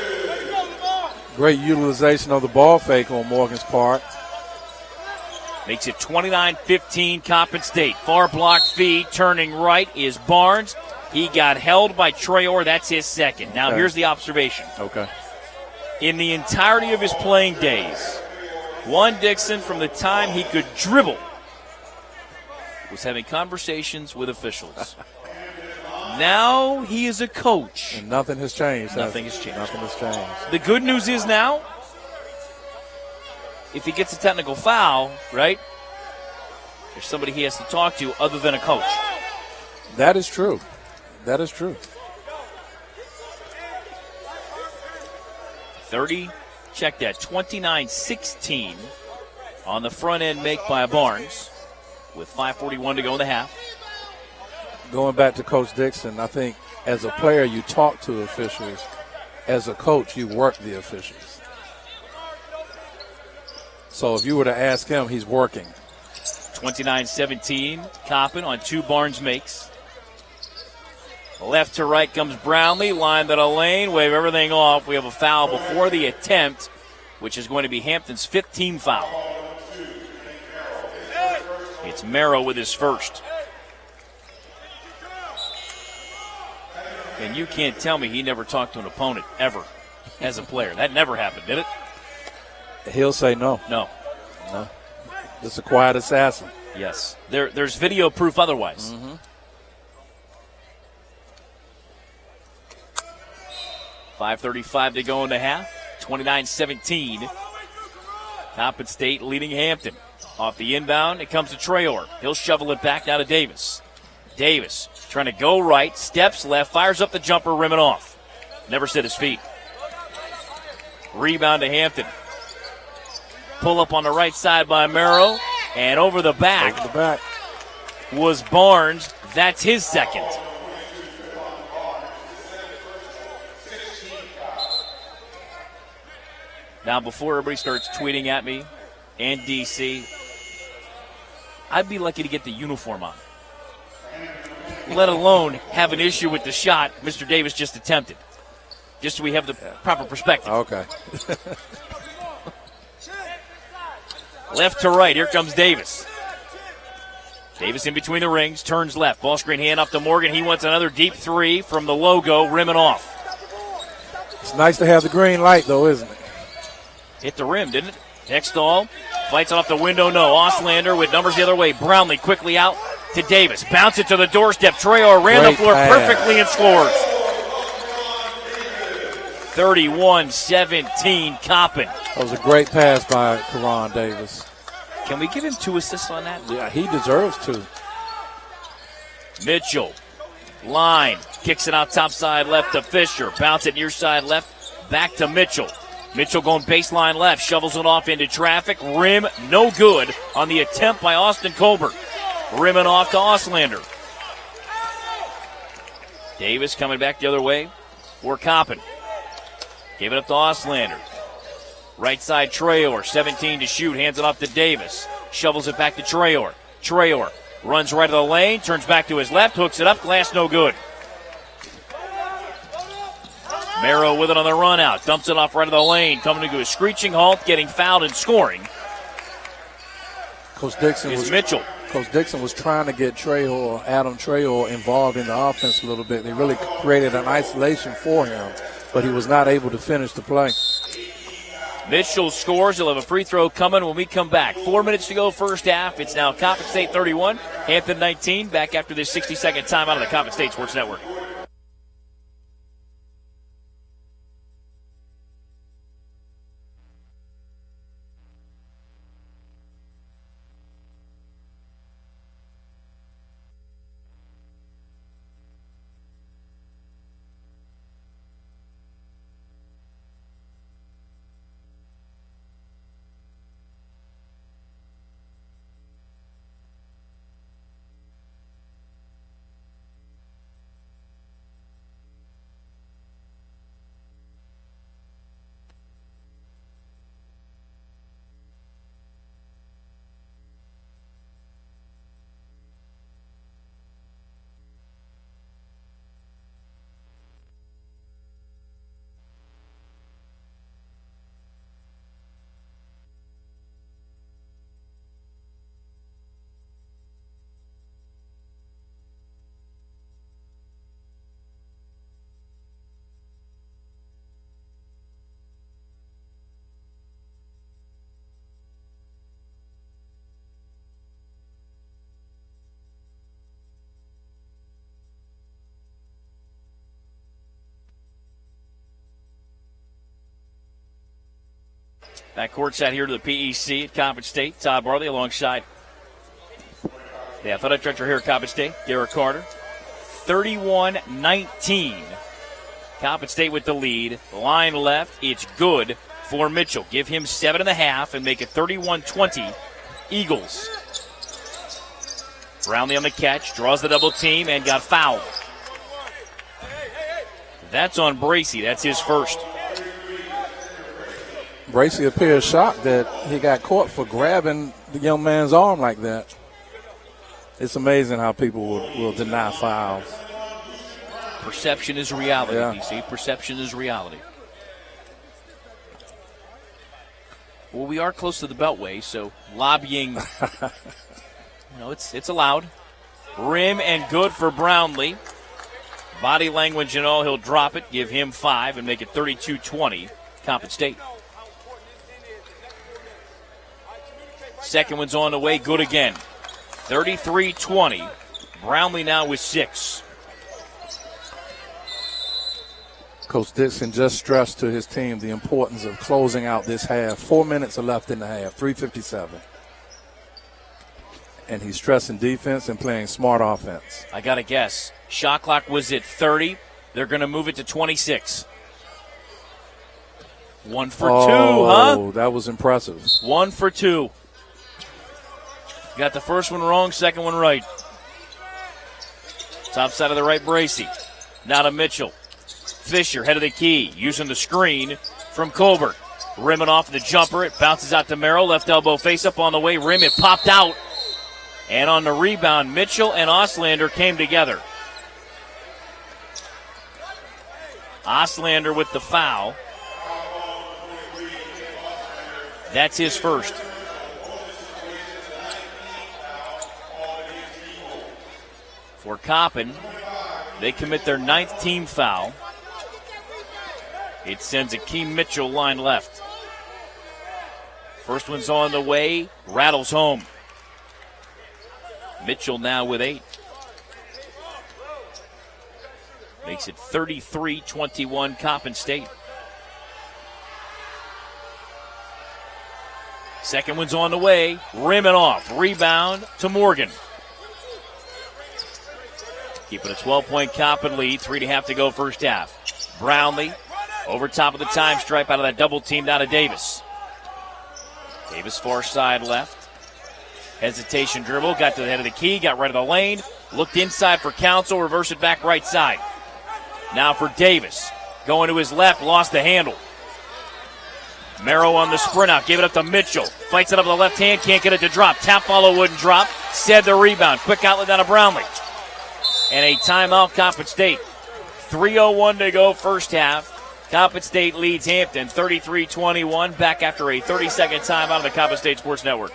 [SPEAKER 2] Great utilization of the ball fake on Morgan's part.
[SPEAKER 1] Makes it 29-15 Coppin State. Far block feed. Turning right is Barnes. He got held by Traore. That's his second. Now here's the observation.
[SPEAKER 2] Okay.
[SPEAKER 1] In the entirety of his playing days, Juan Dixon, from the time he could dribble, was having conversations with officials. Now he is a coach.
[SPEAKER 2] And nothing has changed.
[SPEAKER 1] Nothing has changed.
[SPEAKER 2] Nothing has changed.
[SPEAKER 1] The good news is now, if he gets a technical foul, right, there's somebody he has to talk to other than a coach.
[SPEAKER 2] That is true. That is true.
[SPEAKER 1] 30, check that, 29-16 on the front end make by Barnes with 5:41 to go in the half.
[SPEAKER 2] Going back to Coach Dixon, I think as a player you talk to officials. As a coach, you work the officials. So if you were to ask him, he's working.
[SPEAKER 1] 29-17, Coppin on 2 Barnes makes. Left to right comes Brownlee, line to the lane, wave everything off. We have a foul before the attempt, which is going to be Hampton's 5th team foul. It's Merrill with his first. And you can't tell me he never talked to an opponent, ever, as a player. That never happened, did it?
[SPEAKER 2] He'll say no.
[SPEAKER 1] No.
[SPEAKER 2] No. It's a quiet assassin.
[SPEAKER 1] Yes. There's video proof otherwise.
[SPEAKER 2] Mm-hmm.
[SPEAKER 1] 5:35 to go in the half. 29-17. Coppin State leading Hampton. Off the inbound, it comes to Traore. He'll shovel it back now to Davis. Davis trying to go right, steps left, fires up the jumper, rimming off. Never set his feet. Rebound to Hampton. Pull up on the right side by Merrill, and over the back, was Barnes. That's his second. Now, before everybody starts tweeting at me and DC, I'd be lucky to get the uniform on, let alone have an issue with the shot Mr. Davis just attempted, just so we have the proper perspective.
[SPEAKER 2] Okay.
[SPEAKER 1] Left to right, here comes Davis. Davis in between the rings, turns left. Ball screen hand off to Morgan. He wants another deep 3 from the logo, rimming off.
[SPEAKER 2] It's nice to have the green light, though, isn't it?
[SPEAKER 1] Hit the rim, didn't it? Hextall fights off the window, no. Auslander with numbers the other way. Brownlee quickly out to Davis. Bounce it to the doorstep. Traore ran the floor perfectly and scores. 31-17, Coppin.
[SPEAKER 2] That was a great pass by Karan Davis.
[SPEAKER 1] Can we give him 2 assists on that?
[SPEAKER 2] Yeah, he deserves to.
[SPEAKER 1] Mitchell, line, kicks it out top side left to Fisher. Bounce it near side left, back to Mitchell. Mitchell going baseline left, shovels it off into traffic. Rim, no good on the attempt by Austin Colbert. Rimming off to Auslander. Davis coming back the other way for Coppin. Gave it up to Auslander. Right side Traore, 17 to shoot, hands it off to Davis. Shovels it back to Traore. Traore runs right of the lane, turns back to his left, hooks it up, glass no good. Merrill with it on the run out, dumps it off right of the lane, coming to a screeching halt, getting fouled and scoring.
[SPEAKER 2] Coach Dixon was trying to get Adam Traore involved in the offense a little bit. They really created an isolation for him, but he was not able to finish the play.
[SPEAKER 1] Mitchell scores. He'll have a free throw coming when we come back. 4 minutes to go first half. It's now Coppin State 31, Hampton 19. Back after this 60-second timeout on the Coppin State Sports Network. Back courtside here to the PEC at Coppin State. Todd Barley alongside the athletic director here at Coppin State, Derek Carter. 31-19. Coppin State with the lead. Line left. It's good for Mitchell. Give him 7.5 and make it 31-20. Eagles. Brownlee on the catch. Draws the double team and got fouled. That's on Bracey. That's his first.
[SPEAKER 2] Bracey appears shocked that he got caught for grabbing the young man's arm like that. It's amazing how people will deny fouls.
[SPEAKER 1] Perception is reality,
[SPEAKER 2] yeah.
[SPEAKER 1] DC. Perception is reality. Well, we are close to the Beltway, so lobbying, it's allowed. Rim and good for Brownlee. Body language and all, he'll drop it, give him 5, and make it 32-20, Coppin State. Second one's on the way, good again. 33-20. Brownlee now with 6.
[SPEAKER 2] Coach Dixon just stressed to his team the importance of closing out this half. 4 minutes are left in the half, 3:57. And he's stressing defense and playing smart offense.
[SPEAKER 1] I got to guess. Shot clock was at 30. They're going to move it to 26. 1 for 2, huh?
[SPEAKER 2] Oh, that was impressive.
[SPEAKER 1] 1 for 2. Got the first one wrong, second one right. Top side of the right, Bracey. Now to Mitchell. Fisher, head of the key, using the screen from Colbert. Rimming off the jumper. It bounces out to Merrill. Left elbow face up on the way. Rim, it popped out. And on the rebound, Mitchell and Oslander came together. Oslander with the foul. That's his first. For Coppin, they commit their 9th team foul. It sends Akeem Mitchell line left. First one's on the way, rattles home. Mitchell now with 8. Makes it 33-21 Coppin State. Second one's on the way, rimming off. Rebound to Morgan. Keeping a 12-point Coppin lead, 3.5 to go first half. Brownlee over top of the time stripe out of that double team down to Davis. Davis far side left. Hesitation dribble, got to the head of the key, got right of the lane. Looked inside for Council, reverse it back right side. Now for Davis. Going to his left, lost the handle. Merrow on the sprint out, gave it up to Mitchell. Fights it up with the left hand, can't get it to drop. Tap follow wouldn't drop. Said the rebound. Quick outlet down to Brownlee. And a timeout, Coppin State. 3:01 to go first half. Coppin State leads Hampton 33-21. Back after a 30-second timeout on the Coppin State Sports Network.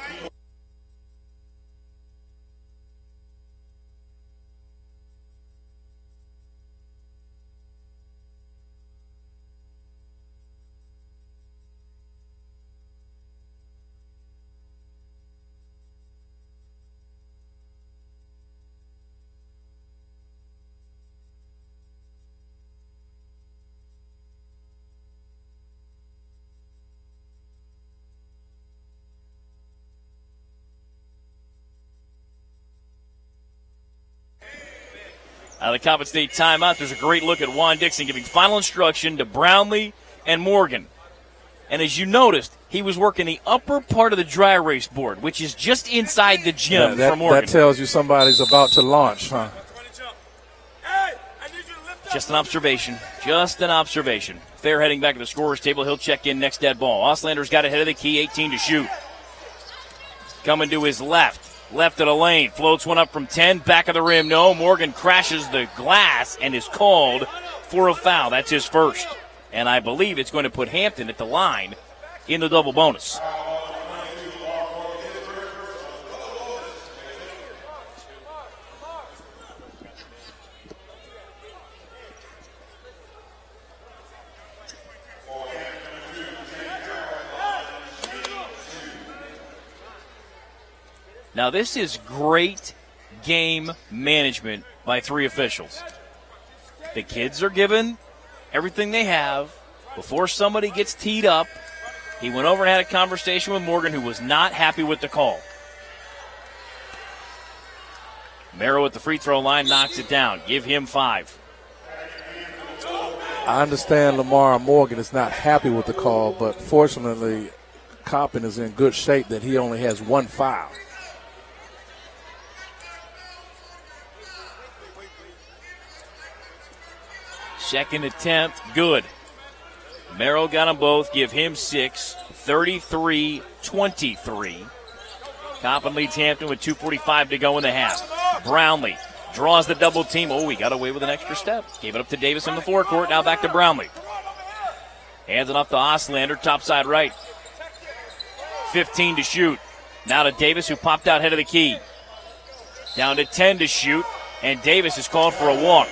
[SPEAKER 1] Out of the Coppin State timeout, there's a great look at Juan Dixon giving final instruction to Brownlee and Morgan. And as you noticed, he was working the upper part of the dry erase board, which is just inside the gym for Morgan.
[SPEAKER 2] That tells you somebody's about to launch, huh?
[SPEAKER 1] Just an observation. Just an observation. Fair heading back to the scorer's table. He'll check in next dead ball. Oslander's got ahead of the key, 18 to shoot. Coming to his left. Left of the lane, floats one up from 10, back of the rim, no. Morgan crashes the glass and is called for a foul. That's his first. And I believe it's going to put Hampton at the line in the double bonus. Now, this is great game management by 3 officials. The kids are given everything they have before somebody gets teed up. He went over and had a conversation with Morgan, who was not happy with the call. Merrill at the free throw line knocks it down. Give him 5.
[SPEAKER 2] I understand Lamar Morgan is not happy with the call, but fortunately, Coppin is in good shape that he only has 1 foul.
[SPEAKER 1] Second attempt, good. Merrill got them both. Give him 6. 33-23. Coppin leads Hampton with 2:45 to go in the half. Brownlee draws the double team. Oh, he got away with an extra step. Gave it up to Davis in the forecourt. Now back to Brownlee. Hands it off to Oslander, top side right. 15 to shoot. Now to Davis, who popped out head of the key. Down to 10 to shoot, and Davis is called for a walk.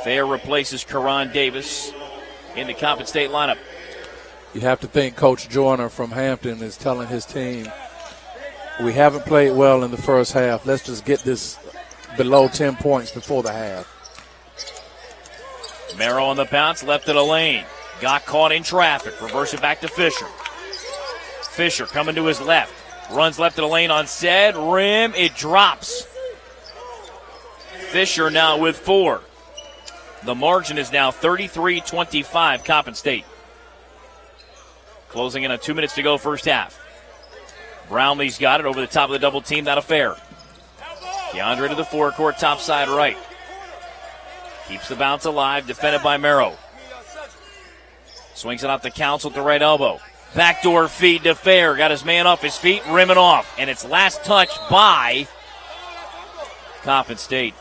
[SPEAKER 1] Fair replaces Karan Davis in the Coppin State lineup.
[SPEAKER 2] You have to think Coach Joyner from Hampton is telling his team, we haven't played well in the first half. Let's just get this below 10 points before the half.
[SPEAKER 1] Merrill on the bounce, left of the lane. Got caught in traffic. Reverse it back to Fisher. Fisher coming to his left. Runs left of the lane on said rim. It drops. Fisher now with 4. The margin is now 33-25, Coppin State. Closing in on 2 minutes to go, first half. Brownlee's got it over the top of the double team, not a fair. DeAndre to the forecourt, top side right. Keeps the bounce alive, defended by Merrow. Swings it off the Council at the right elbow. Backdoor feed to Fair, got his man off his feet, rimming off. And it's last touch by Coppin State.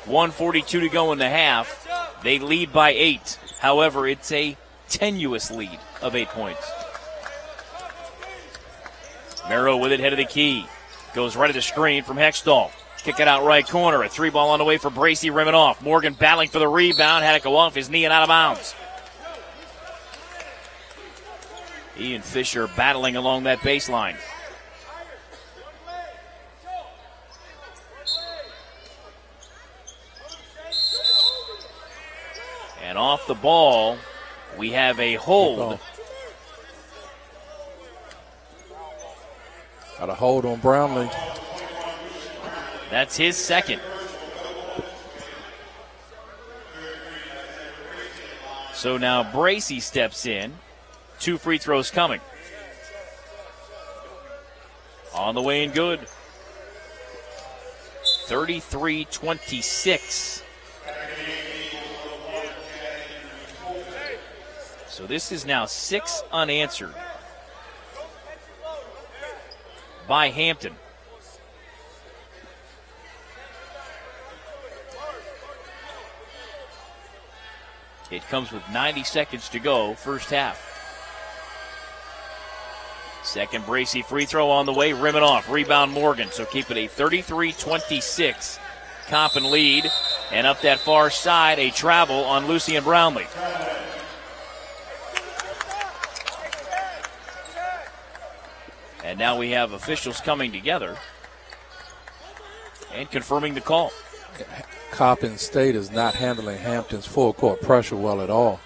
[SPEAKER 1] 1:42 to go in the half. They lead by 8. However, it's a tenuous lead of 8 points. Merrow with it, head of the key. Goes right at the screen from Hextall. Kick it out right corner. A 3 ball on the way for Bracey, rimming off. Morgan battling for the rebound. Had it go off his knee and out of bounds. Ian Fisher battling along that baseline. And off the ball, we have a hold.
[SPEAKER 2] Got a hold on Brownlee.
[SPEAKER 1] That's his second. So now Bracey steps in. 2 free throws coming. On the way and good. 33-26. So this is now 6 unanswered by Hampton. It comes with 90 seconds to go, first half. Second Bracey free throw on the way, rimming off. Rebound Morgan, so keep it a 33-26 Coppin lead. And up that far side, a travel on Lucian Brownlee. And now we have officials coming together and confirming the call.
[SPEAKER 2] Coppin State is not handling Hampton's full court pressure well at all.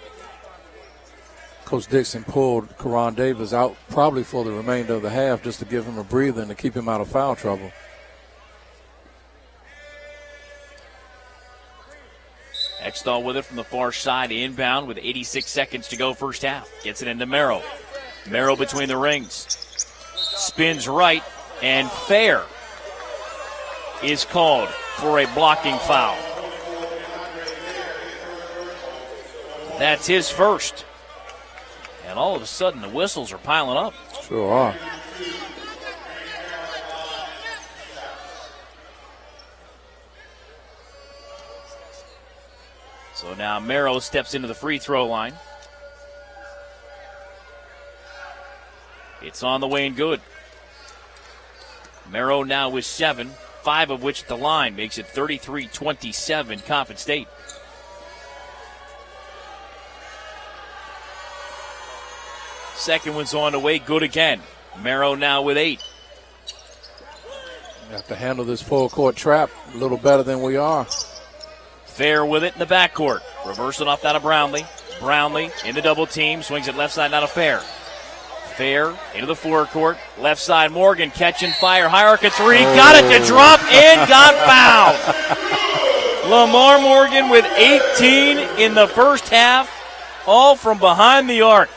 [SPEAKER 2] Coach Dixon pulled Karan Davis out probably for the remainder of the half just to give him a breather and to keep him out of foul trouble.
[SPEAKER 1] Extall with it from the far side, inbound with 86 seconds to go, first half. Gets it into Merrill. Merrill between the rings. Spins right, and Fair is called for a blocking foul. That's his first. And all of a sudden, the whistles are piling up.
[SPEAKER 2] Sure are.
[SPEAKER 1] So now Merrow steps into the free throw line. It's on the way and good. Merrow now with 7, 5 of which at the line, makes it 33-27 Coppin State. Second one's on the way, good again. Merrow now with 8.
[SPEAKER 2] You have to handle this full court trap a little better than we are.
[SPEAKER 1] Fair with it in the backcourt. Reversing off that of Brownlee. Brownlee in the double team. Swings it left side, not a fair. Fair into the forecourt. Left side, Morgan catching fire. High arc at three. Got it to drop and got fouled. Lamar Morgan with 18 in the first half. All from behind the arc.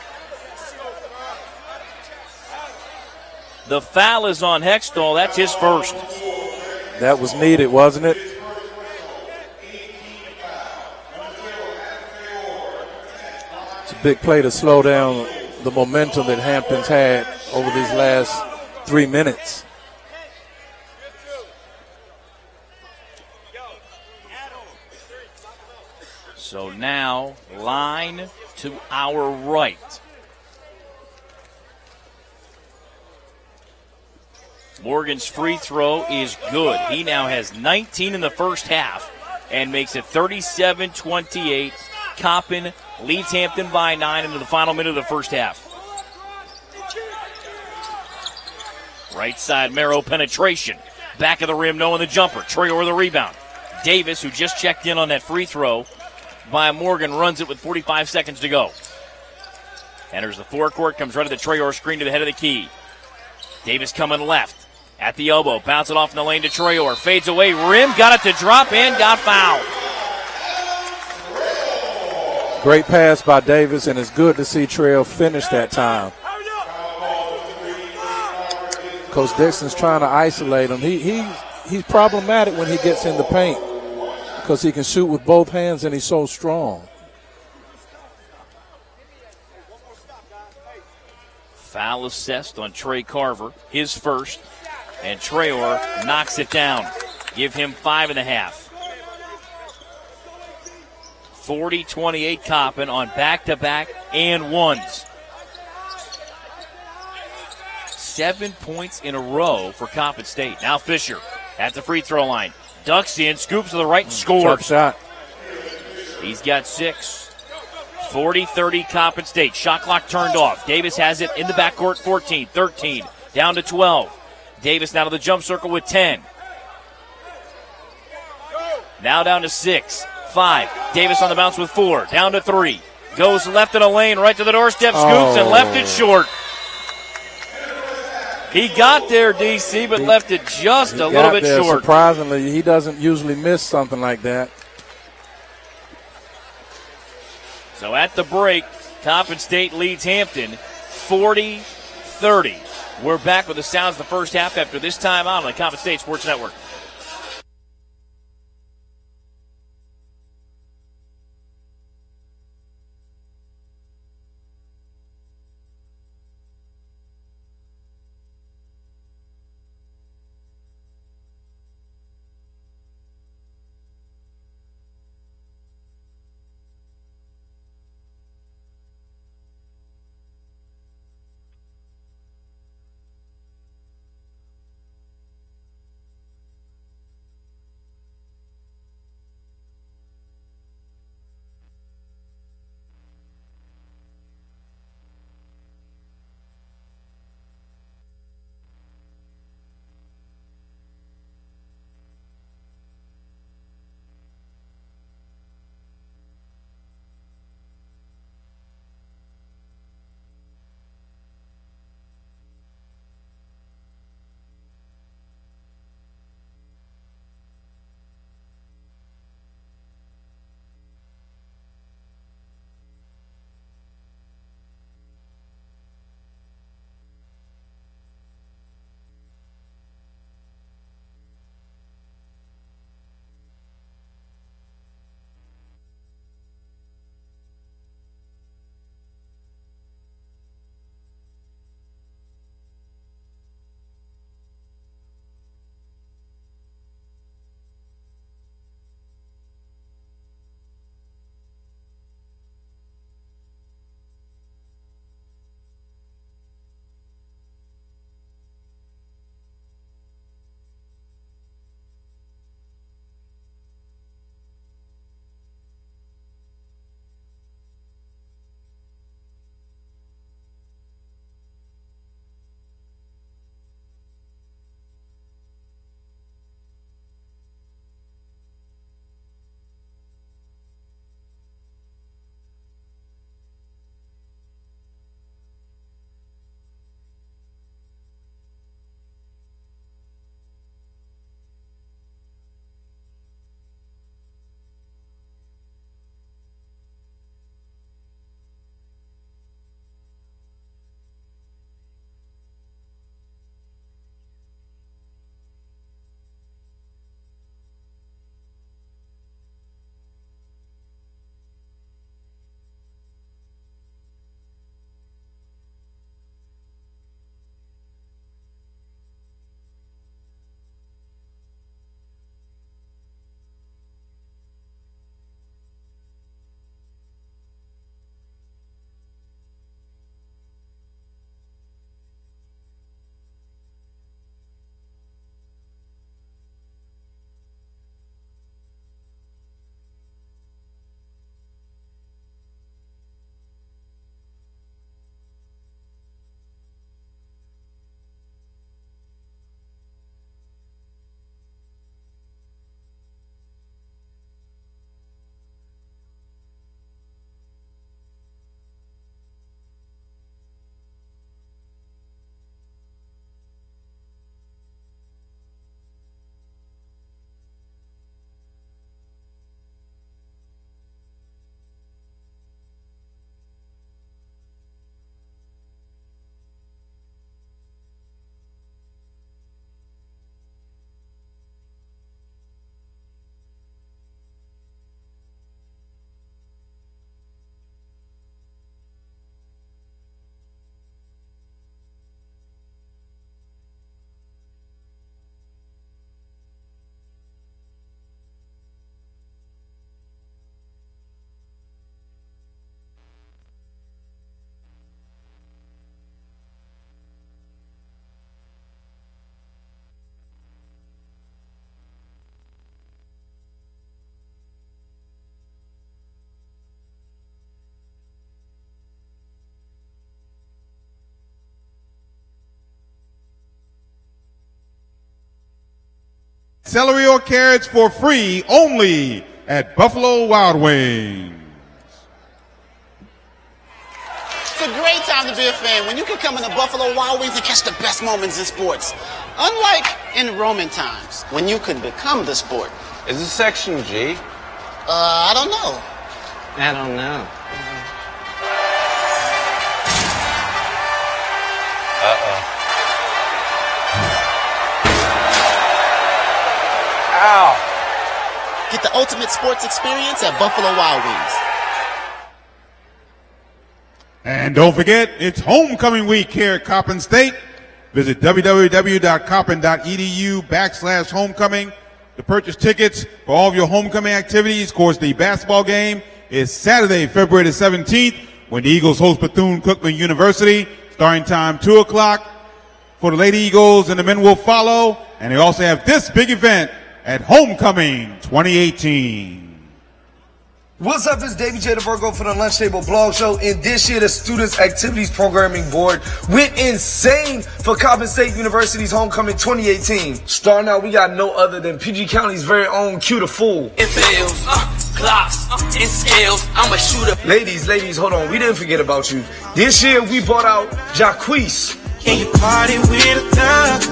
[SPEAKER 1] The foul is on Hextall. That's his first.
[SPEAKER 2] That was needed, wasn't it? It's a big play to slow down the momentum that Hampton's had over these last 3 minutes.
[SPEAKER 1] So now, line to our right. Morgan's free throw is good. He now has 19 in the first half and makes it 37-28. Coppin leads Hampton by 9 into the final minute of the first half. Right side, Merrow penetration. Back of the rim, no on the jumper. Traore with the rebound. Davis, who just checked in on that free throw by Morgan, runs it with 45 seconds to go. Enters the forecourt, comes right at the Traore screen to the head of the key. Davis coming left. At the elbow, bounce it off in the lane to Traore. Fades away, rim, got it to drop and got fouled.
[SPEAKER 2] Great pass by Davis, and it's good to see Traore finish that time. Coach Dixon's trying to isolate him. He's problematic when he gets in the paint because he can shoot with both hands and he's so strong.
[SPEAKER 1] Foul assessed on Trey Carver, his first, and Traore knocks it down. Give him 5.5. 40-28 Coppin on back-to-back and ones. 7 points in a row for Coppin State. Now Fisher at the free throw line. Ducks in, scoops to the right, and scores.
[SPEAKER 2] Tough shot.
[SPEAKER 1] He's got 6. 40-30 Coppin State. Shot clock turned off. Davis has it in the backcourt, 14, 13, down to 12. Davis now to the jump circle with 10. Now down to 6, 5. Davis on the bounce with 4, down to 3. Goes left in a lane, right to the doorstep, scoops and left it short. He got there, DC, but left it just a little bit short.
[SPEAKER 2] Surprisingly, he doesn't usually miss something like that.
[SPEAKER 1] So at the break, Coppin State leads Hampton 40-30. We're back with the sounds of the first half after this timeout on the Coppin State Sports Network.
[SPEAKER 3] celery or carrots for free only at Buffalo Wild Wings.
[SPEAKER 6] It's a great time to be a fan when you can come into Buffalo Wild Wings and catch the best moments in sports. Unlike in Roman times, when you could become the sport.
[SPEAKER 7] Is this section G?
[SPEAKER 6] I don't know.
[SPEAKER 7] I don't know. Uh-oh. Ow.
[SPEAKER 6] Get the ultimate sports experience at Buffalo Wild Wings.
[SPEAKER 3] And don't forget, it's homecoming week here at Coppin State. Visit www.coppin.edu/homecoming to purchase tickets for all of your homecoming activities. Of course, the basketball game is Saturday, February the 17th, when the Eagles host Bethune-Cookman University. Starting time 2 o'clock for the Lady Eagles, and the men will follow. And they also have this big event at Homecoming 2018.
[SPEAKER 8] What's up, it's Davey J. the Virgo for the Lunch Table Blog Show. And this year, the Students Activities Programming Board went insane for Coppin State University's Homecoming 2018. Starting out, we got no other than PG County's very own Q the Fool.
[SPEAKER 9] It fails, clocks, and scales, I'm a shooter.
[SPEAKER 8] Ladies, hold on, we didn't forget about you. This year, we brought out Jacquees.
[SPEAKER 9] Can you party with a thug?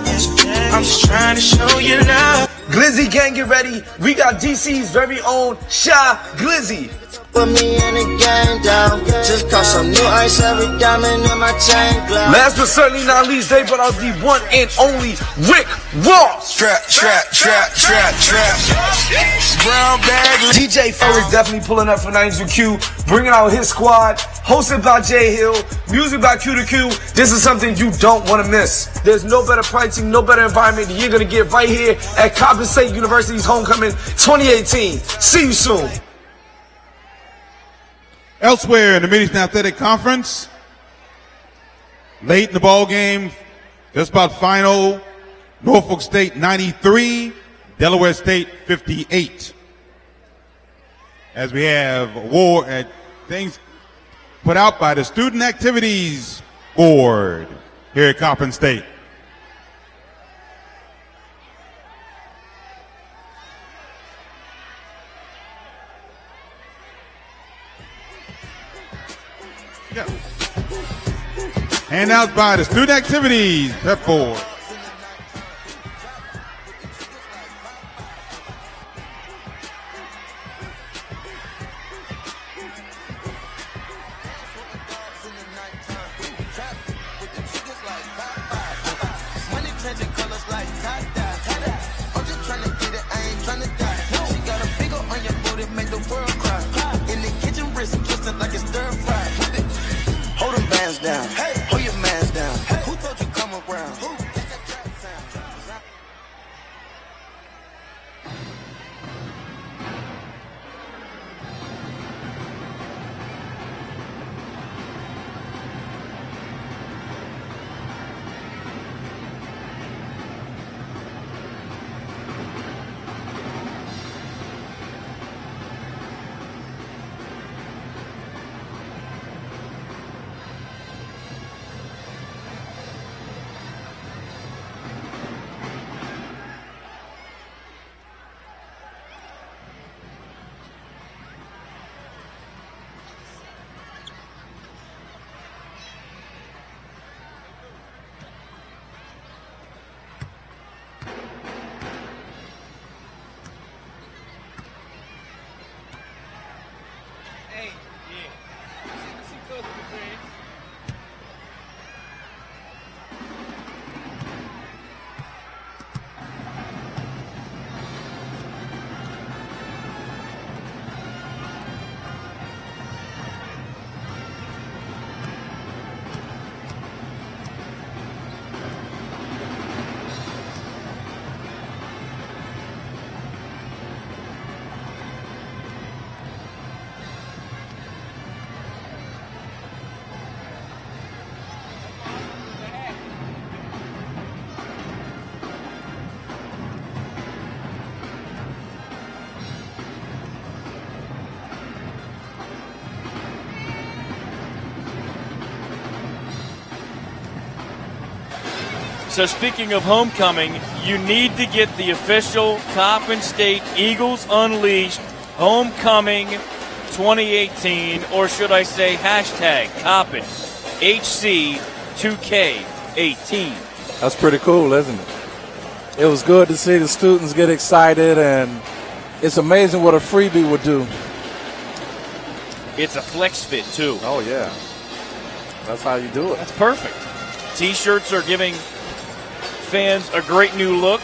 [SPEAKER 9] I'm just trying to show you love.
[SPEAKER 8] Glizzy Gang, get ready. We got DC's very own Shy Glizzy.
[SPEAKER 10] Put me in the game down. Just caught some new ice, every diamond in my chain glass.
[SPEAKER 8] Last but certainly not least, they brought out the one and only Rick Ross.
[SPEAKER 9] Trap. Brown bag.
[SPEAKER 8] DJ Fo is definitely pulling up for 92Q, bringing out his squad, hosted by Jay Hill, music by Q to Q. This is something you don't want to miss. There's no better pricing, no better environment that you're going to get right here at Coppin State University's Homecoming 2018. See you soon.
[SPEAKER 3] Elsewhere in the Mid-Eastern Athletic Conference, late in the ball game, just about final, Norfolk State 93, Delaware State 58. As we have award at things put out by the Student Activities Board here at Coppin State. Yeah. Handouts by the Student Activities Pep Board.
[SPEAKER 10] Hold them bands down. Hold your mans down. Who told you come around?
[SPEAKER 1] So speaking of homecoming, you need to get the official Coppin State Eagles Unleashed Homecoming 2018, or should I say hashtag Coppin HC2K18.
[SPEAKER 2] That's pretty cool, isn't it? It was good to see the students get excited, and it's amazing what a freebie would do.
[SPEAKER 1] It's a flex fit, too.
[SPEAKER 2] Oh, yeah. That's how you do it.
[SPEAKER 1] That's perfect. T-shirts are giving fans a great new look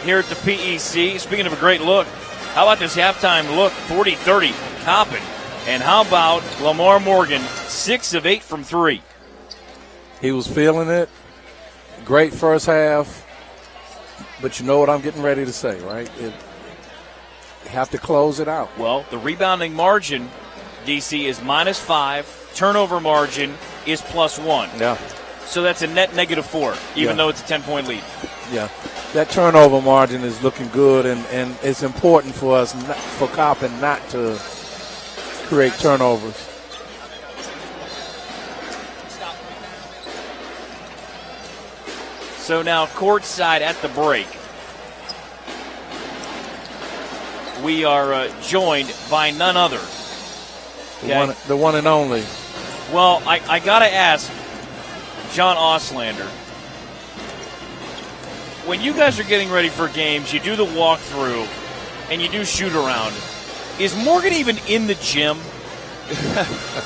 [SPEAKER 1] here at the PEC. Speaking of a great look, how about this halftime look, 40-30, Coppin? And how about Lamar Morgan, 6 of 8 from 3?
[SPEAKER 2] He was feeling it. Great first half. But you know what I'm getting ready to say, right? You have to close it out.
[SPEAKER 1] Well, the rebounding margin, DC, is -5. Turnover margin is +1.
[SPEAKER 2] Yeah.
[SPEAKER 1] So that's a net -4, even though it's a 10-point lead.
[SPEAKER 2] Yeah. That turnover margin is looking good, and it's important for us, for Coppin, not to create turnovers.
[SPEAKER 1] So now courtside at the break, we are joined by none other. Okay?
[SPEAKER 2] The one and only.
[SPEAKER 1] Well, I got to ask John Auslander, when you guys are getting ready for games, you do the walkthrough and you do shoot around, is Morgan even in the gym?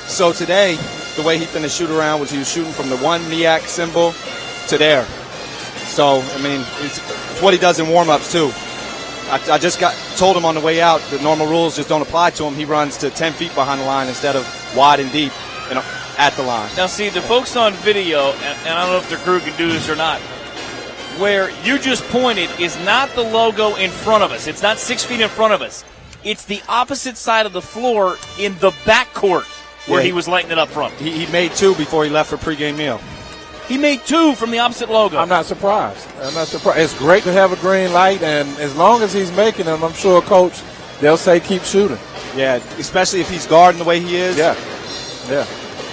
[SPEAKER 11] So today, the way he finished shoot around was he was shooting from the one MEAC symbol to there. So, I mean, it's what he does in warm-ups, too. I just told him on the way out the normal rules just don't apply to him. He runs to 10 feet behind the line instead of wide and deep at the line.
[SPEAKER 1] Now, see, the folks on video, and I don't know if the crew can do this or not, where you just pointed is not the logo in front of us. It's not 6 feet in front of us. It's the opposite side of the floor in the backcourt where he was lighting it up from.
[SPEAKER 11] He made 2 before he left for pregame meal.
[SPEAKER 1] He made 2 from the opposite logo.
[SPEAKER 2] I'm not surprised. It's great to have a green light, and as long as he's making them, I'm sure, Coach, they'll say keep shooting.
[SPEAKER 11] Yeah, especially if he's guarding the way he is.
[SPEAKER 2] Yeah.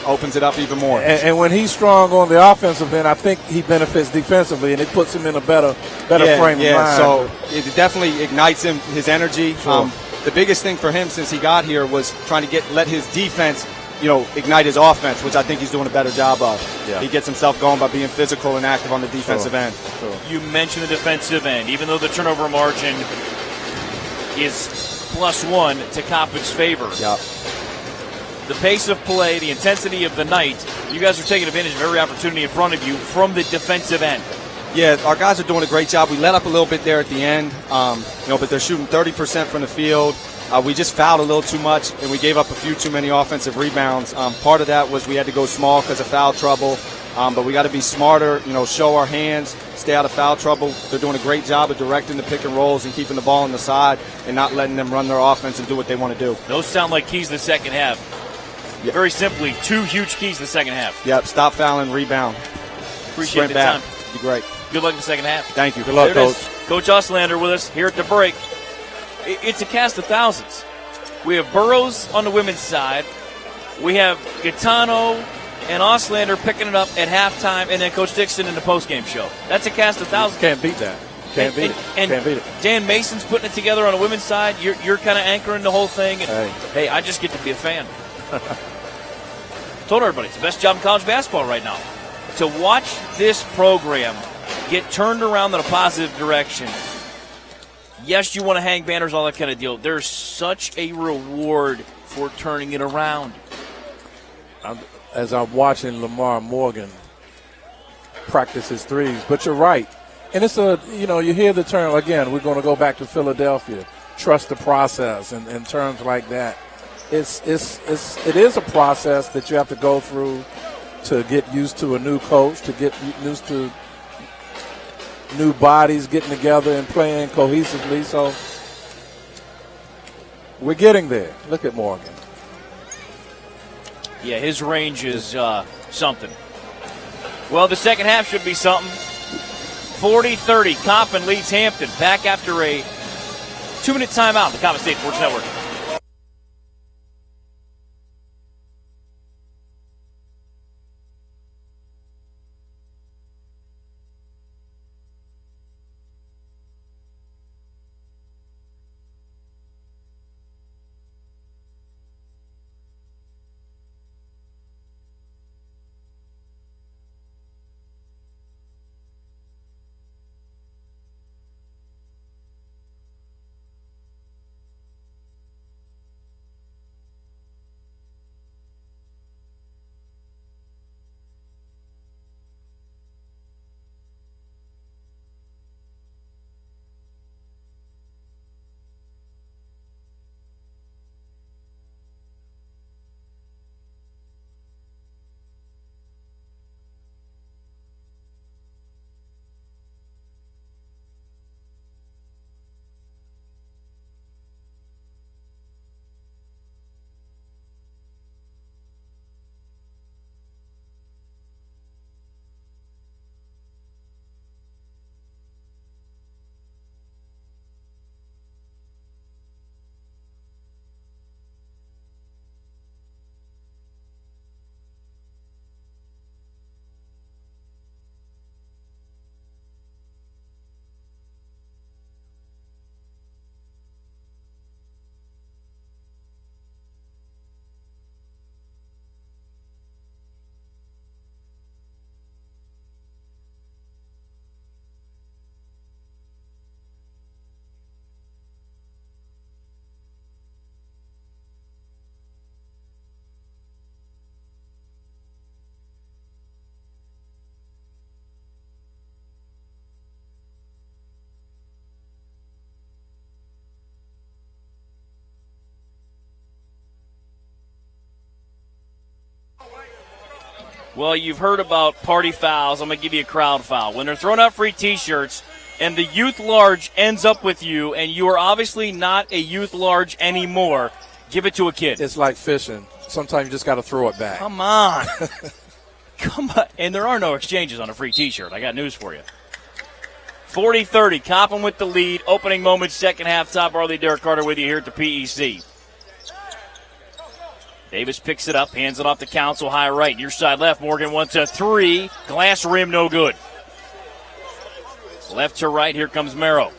[SPEAKER 11] Opens it up even more.
[SPEAKER 2] And when he's strong on the offensive end, I think he benefits defensively, and it puts him in a better frame of mind.
[SPEAKER 11] So it definitely ignites his energy.
[SPEAKER 2] Sure.
[SPEAKER 11] The biggest thing for him since he got here was trying to let his defense ignite his offense, which I think he's doing a better job of.
[SPEAKER 2] Yeah.
[SPEAKER 11] He gets himself going by being physical and active on the defensive end.
[SPEAKER 2] Sure.
[SPEAKER 1] You mentioned the defensive end. Even though the turnover margin is +1 to Coppin's favor.
[SPEAKER 11] Yeah.
[SPEAKER 1] The pace of play, the intensity of the night, you guys are taking advantage of every opportunity in front of you from the defensive end.
[SPEAKER 11] Yeah, our guys are doing a great job. We let up a little bit there at the end, but they're shooting 30% from the field. We just fouled a little too much, and we gave up a few too many offensive rebounds. Part of that was we had to go small because of foul trouble, but we got to be smarter, show our hands, stay out of foul trouble. They're doing a great job of directing the pick and rolls and keeping the ball on the side and not letting them run their offense and do what they want to do.
[SPEAKER 1] Those sound like keys in the second half. Yep. Very simply, 2 huge keys in the second half.
[SPEAKER 11] Yep, stop fouling, rebound.
[SPEAKER 1] Appreciate the
[SPEAKER 11] back.
[SPEAKER 1] time.
[SPEAKER 11] Be great.
[SPEAKER 1] Good luck in the second half.
[SPEAKER 11] Thank you.
[SPEAKER 2] Good luck, Coach.
[SPEAKER 1] Coach Auslander with us here at the break. It's a cast of thousands. We have Burrows on the women's side. We have Gaetano and Auslander picking it up at halftime, and then Coach Dixon in the postgame show. That's a cast of thousands.
[SPEAKER 2] Can't beat that. Can't beat it.
[SPEAKER 1] Dan Mason's putting it together on the women's side. You're kind of anchoring the whole thing. And,
[SPEAKER 2] hey,
[SPEAKER 1] I just get to be a fan. Told everybody it's the best job in college basketball right now. To watch this program get turned around in a positive direction. Yes, you want to hang banners, all that kind of deal. There's such a reward for turning it around.
[SPEAKER 2] As I'm watching Lamar Morgan practice his threes, but you're right. And it's you hear the term, again, we're going to go back to Philadelphia, trust the process and terms like that. It is a process that you have to go through to get used to a new coach, to get used to new bodies getting together and playing cohesively. So we're getting there. Look at Morgan.
[SPEAKER 1] Yeah, his range is something. Well, the second half should be something. 40-30, Coppin leads Hampton back after a 2-minute timeout. The Coppin State Sports Network. Well, you've heard about party fouls. I'm going to give you a crowd foul. When they're throwing out free T-shirts and the youth large ends up with you and you are obviously not a youth large anymore, give it to a kid.
[SPEAKER 2] It's like fishing. Sometimes you just got to throw it back.
[SPEAKER 1] Come on. Come on. And there are no exchanges on a free T-shirt. I got news for you. 40-30, Coppin with the lead. Opening moments, second half. Top Harley, Derek Carter with you here at the PEC. Davis picks it up, hands it off to Council, high right. Near side left, Morgan wants a three. Glass rim, no good. Left to right, here comes Merrow.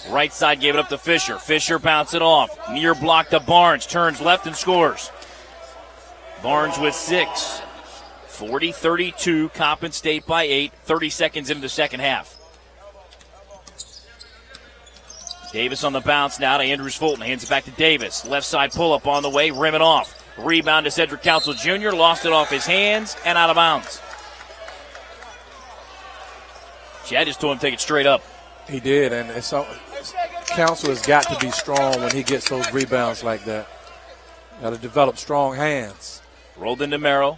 [SPEAKER 1] Right side gave it up to Fisher. Fisher bounced it off. Near block to Barnes, turns left and scores. Barnes with 6. 40-32, Coppin State by 8. 30 seconds into the second half. Davis on the bounce now to Andrews Fulton. Hands it back to Davis. Left side pull-up on the way. Rim it off. Rebound to Cedric Council Jr. Lost it off his hands and out of bounds. Chad just told him to take it straight up.
[SPEAKER 2] He did, and Council has got to be strong when he gets those rebounds like that. Got to develop strong hands.
[SPEAKER 1] Rolled into Merrow.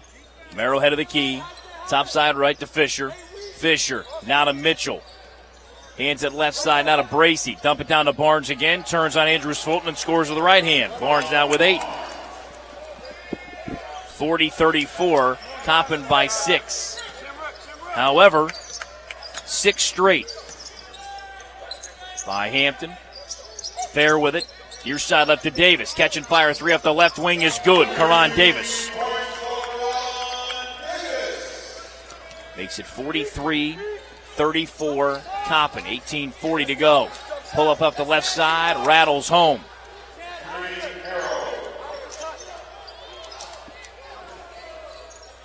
[SPEAKER 1] Merrow head of the key. Top side right to Fisher. Fisher now to Mitchell. Hands it left side, now to Bracey. Dump it down to Barnes again. Turns on Andrews Fulton and scores with the right hand. Barnes now with 8. 40-34, Coppin by 6. However, 6 straight by Hampton. Fair with it. Near side left to Davis. Catch and fire. 3 off the left wing is good. Karan Davis. Makes it 43-34, Coppin. 18:40 to go. Pull up the left side. Rattles home.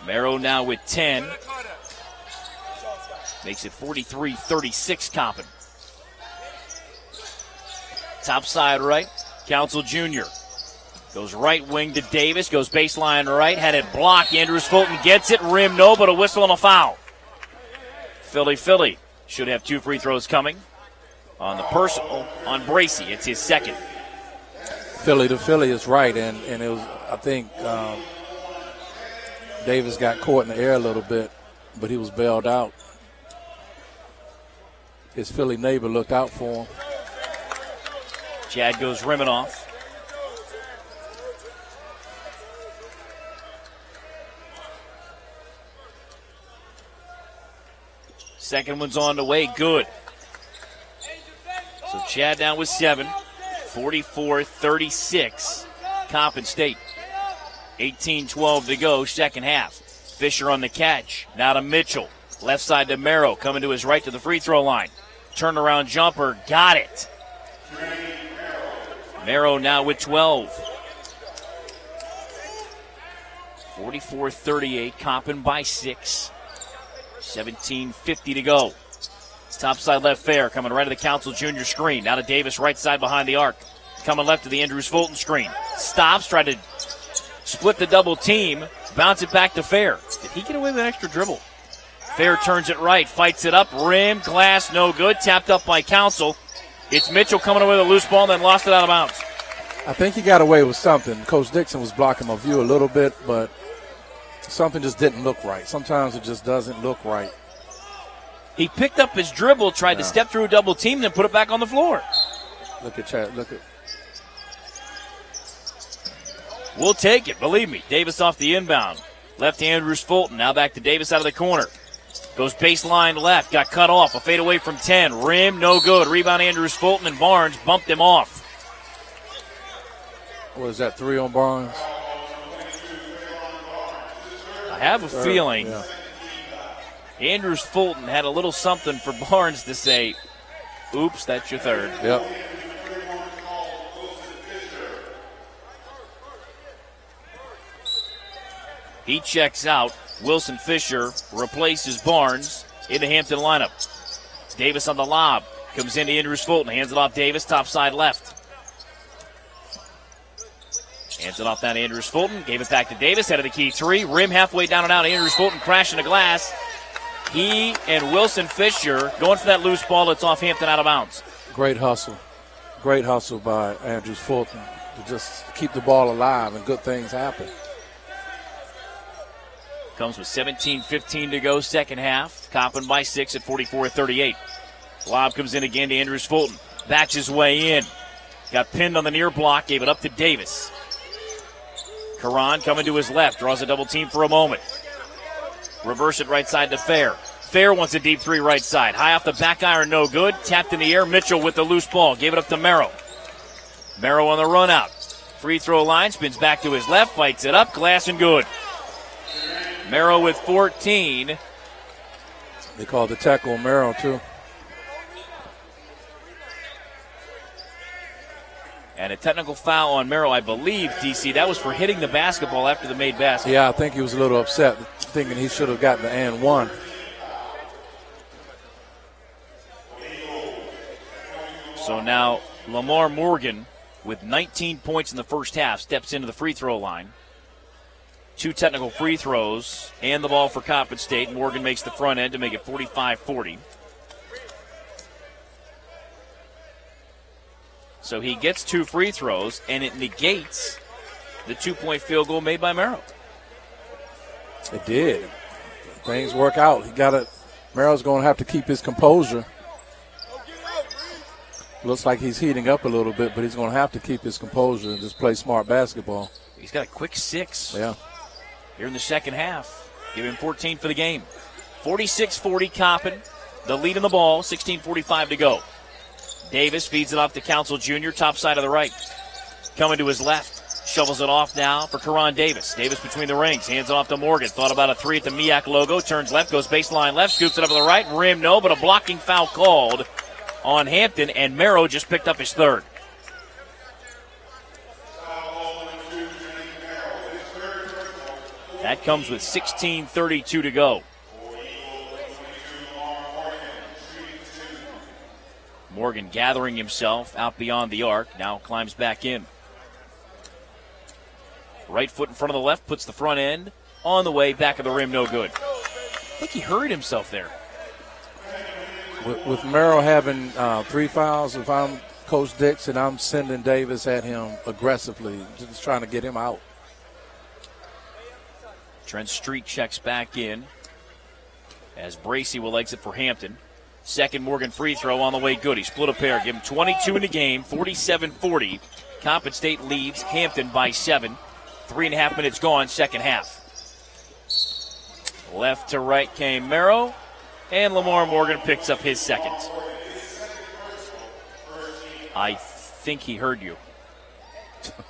[SPEAKER 1] Merrow now with 10. Makes it 43-36, Coppin. Top side right. Council Jr. Goes right wing to Davis. Goes baseline right. Had it blocked. Andrews Fulton gets it. Rim no, but a whistle and a foul. Philly should have 2 free throws coming. On the personal, on Bracey. It's his second.
[SPEAKER 2] Philly to Philly is right, and it was, I think, Davis got caught in the air a little bit, but he was bailed out. His Philly neighbor looked out for him.
[SPEAKER 1] Chad goes rimming off. Second one's on the way, good. So Chad down with 7. 44-36, Coppin State. 18-12 to go, second half. Fisher on the catch. Now to Mitchell. Left side to Merrow. Coming to his right to the free throw line. Turnaround jumper. Got it. Merrow now with 12. 44-38. Coppin by 6. 17:50 to go. Top side left fair. Coming right to the Council Jr. screen. Now to Davis, right side behind the arc. Coming left to the Andrews Fulton screen. Stops, tried to split the double team. Bounce it back to Fair. Did he get away with an extra dribble? Fair turns it right. Fights it up. Rim, glass, no good. Tapped up by Council. It's Mitchell coming away with a loose ball and then lost it out of bounds.
[SPEAKER 2] I think he got away with something. Coach Dixon was blocking my view a little bit, but something just didn't look right. Sometimes it just doesn't look right.
[SPEAKER 1] He picked up his dribble, tried to step through a double team, then put it back on the floor.
[SPEAKER 2] Look at Chad. Look at.
[SPEAKER 1] We'll take it, believe me. Davis off the inbound. Left to Andrews Fulton. Now back to Davis out of the corner. Goes baseline left. Got cut off. A fade away from 10. Rim, no good. Rebound Andrews Fulton, and Barnes bumped him off.
[SPEAKER 2] What is that, 3 on Barnes?
[SPEAKER 1] I have a feeling Andrews Fulton had a little something for Barnes to say, oops, that's your third.
[SPEAKER 2] Yep.
[SPEAKER 1] He checks out. Wilson Fisher replaces Barnes in the Hampton lineup. Davis on the lob. Comes into Andrews Fulton. Hands it off Davis. Top side left. Hands it off down to Andrews Fulton. Gave it back to Davis. Head of the key 3. Rim halfway down and out. Andrews Fulton crashing the glass. He and Wilson Fisher going for that loose ball. It's off Hampton out of bounds.
[SPEAKER 2] Great hustle. Great hustle by Andrews Fulton to just keep the ball alive and good things happen.
[SPEAKER 1] comes with 17:15 to go, second half. Coppin by 6 at 44-38. Lob comes in again to Andrews Fulton. Backs his way in. Got pinned on the near block, gave it up to Davis. Karan coming to his left, draws a double team for a moment. Reverse it right side to Fair. Fair wants a deep three right side. High off the back iron, no good. Tapped in the air. Mitchell with the loose ball. Gave it up to Merrill. Merrill on the run out. Free throw line, spins back to his left, fights it up. Glass and good. Merrill with 14.
[SPEAKER 2] They call the tackle Merrill, too.
[SPEAKER 1] And a technical foul on Merrill, I believe, DC. That was for hitting the basketball after the made basket.
[SPEAKER 2] Yeah, I think he was a little upset, thinking he should have gotten the and one.
[SPEAKER 1] So now Lamar Morgan, with 19 points in the first half, steps into the free throw line. 2 technical free throws and the ball for Coppin State. Morgan makes the front end to make it 45-40. So he gets 2 free throws, and it negates the 2-point field goal made by Merrill.
[SPEAKER 2] It did. Things work out. Merrill's going to have to keep his composure. Looks like he's heating up a little bit, but he's going to have to keep his composure and just play smart basketball.
[SPEAKER 1] He's got a quick 6.
[SPEAKER 2] Yeah.
[SPEAKER 1] Here in the second half. Give him 14 for the game. 46-40 Coppin. The lead in the ball, 16:45 to go. Davis feeds it off to Council Jr., top side of the right. Coming to his left. Shovels it off now for Karan Davis. Davis between the rings. Hands off to Morgan. Thought about a 3 at the MEAC logo. Turns left, goes baseline left. Scoops it up to the right. Rim, no, but a blocking foul called on Hampton, and Merrow just picked up his 3rd. That comes with 16:32 to go. Morgan gathering himself out beyond the arc. Now climbs back in. Right foot in front of the left, puts the front end on the way, back of the rim, no good. I think he hurried himself there.
[SPEAKER 2] With Merrill having 3 fouls, if I'm Coach Dix and I'm sending Davis at him aggressively, just trying to get him out.
[SPEAKER 1] Trent Street checks back in as Bracey will exit for Hampton. Second Morgan free throw on the way, good. He split a pair, give him 22 in the game, 47-40. Coppin State leads Hampton by 7. 3.5 minutes gone, second half. Left to right came Merrow, and Lamar Morgan picks up his second. I think he heard you.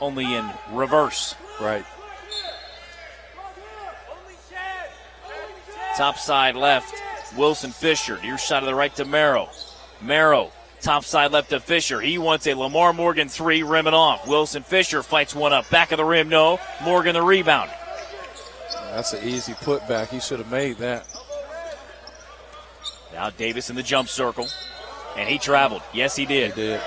[SPEAKER 1] Only in reverse.
[SPEAKER 2] Right.
[SPEAKER 1] Top side left, Wilson Fisher. Near side of the right to Merrow. Merrow, top side left to Fisher. He wants a Lamar Morgan 3, rimming off. Wilson Fisher fights one up. Back of the rim, no. Morgan the rebound.
[SPEAKER 2] That's an easy putback. He should have made that.
[SPEAKER 1] Now Davis in the jump circle. And he traveled. Yes, he did.
[SPEAKER 2] He did.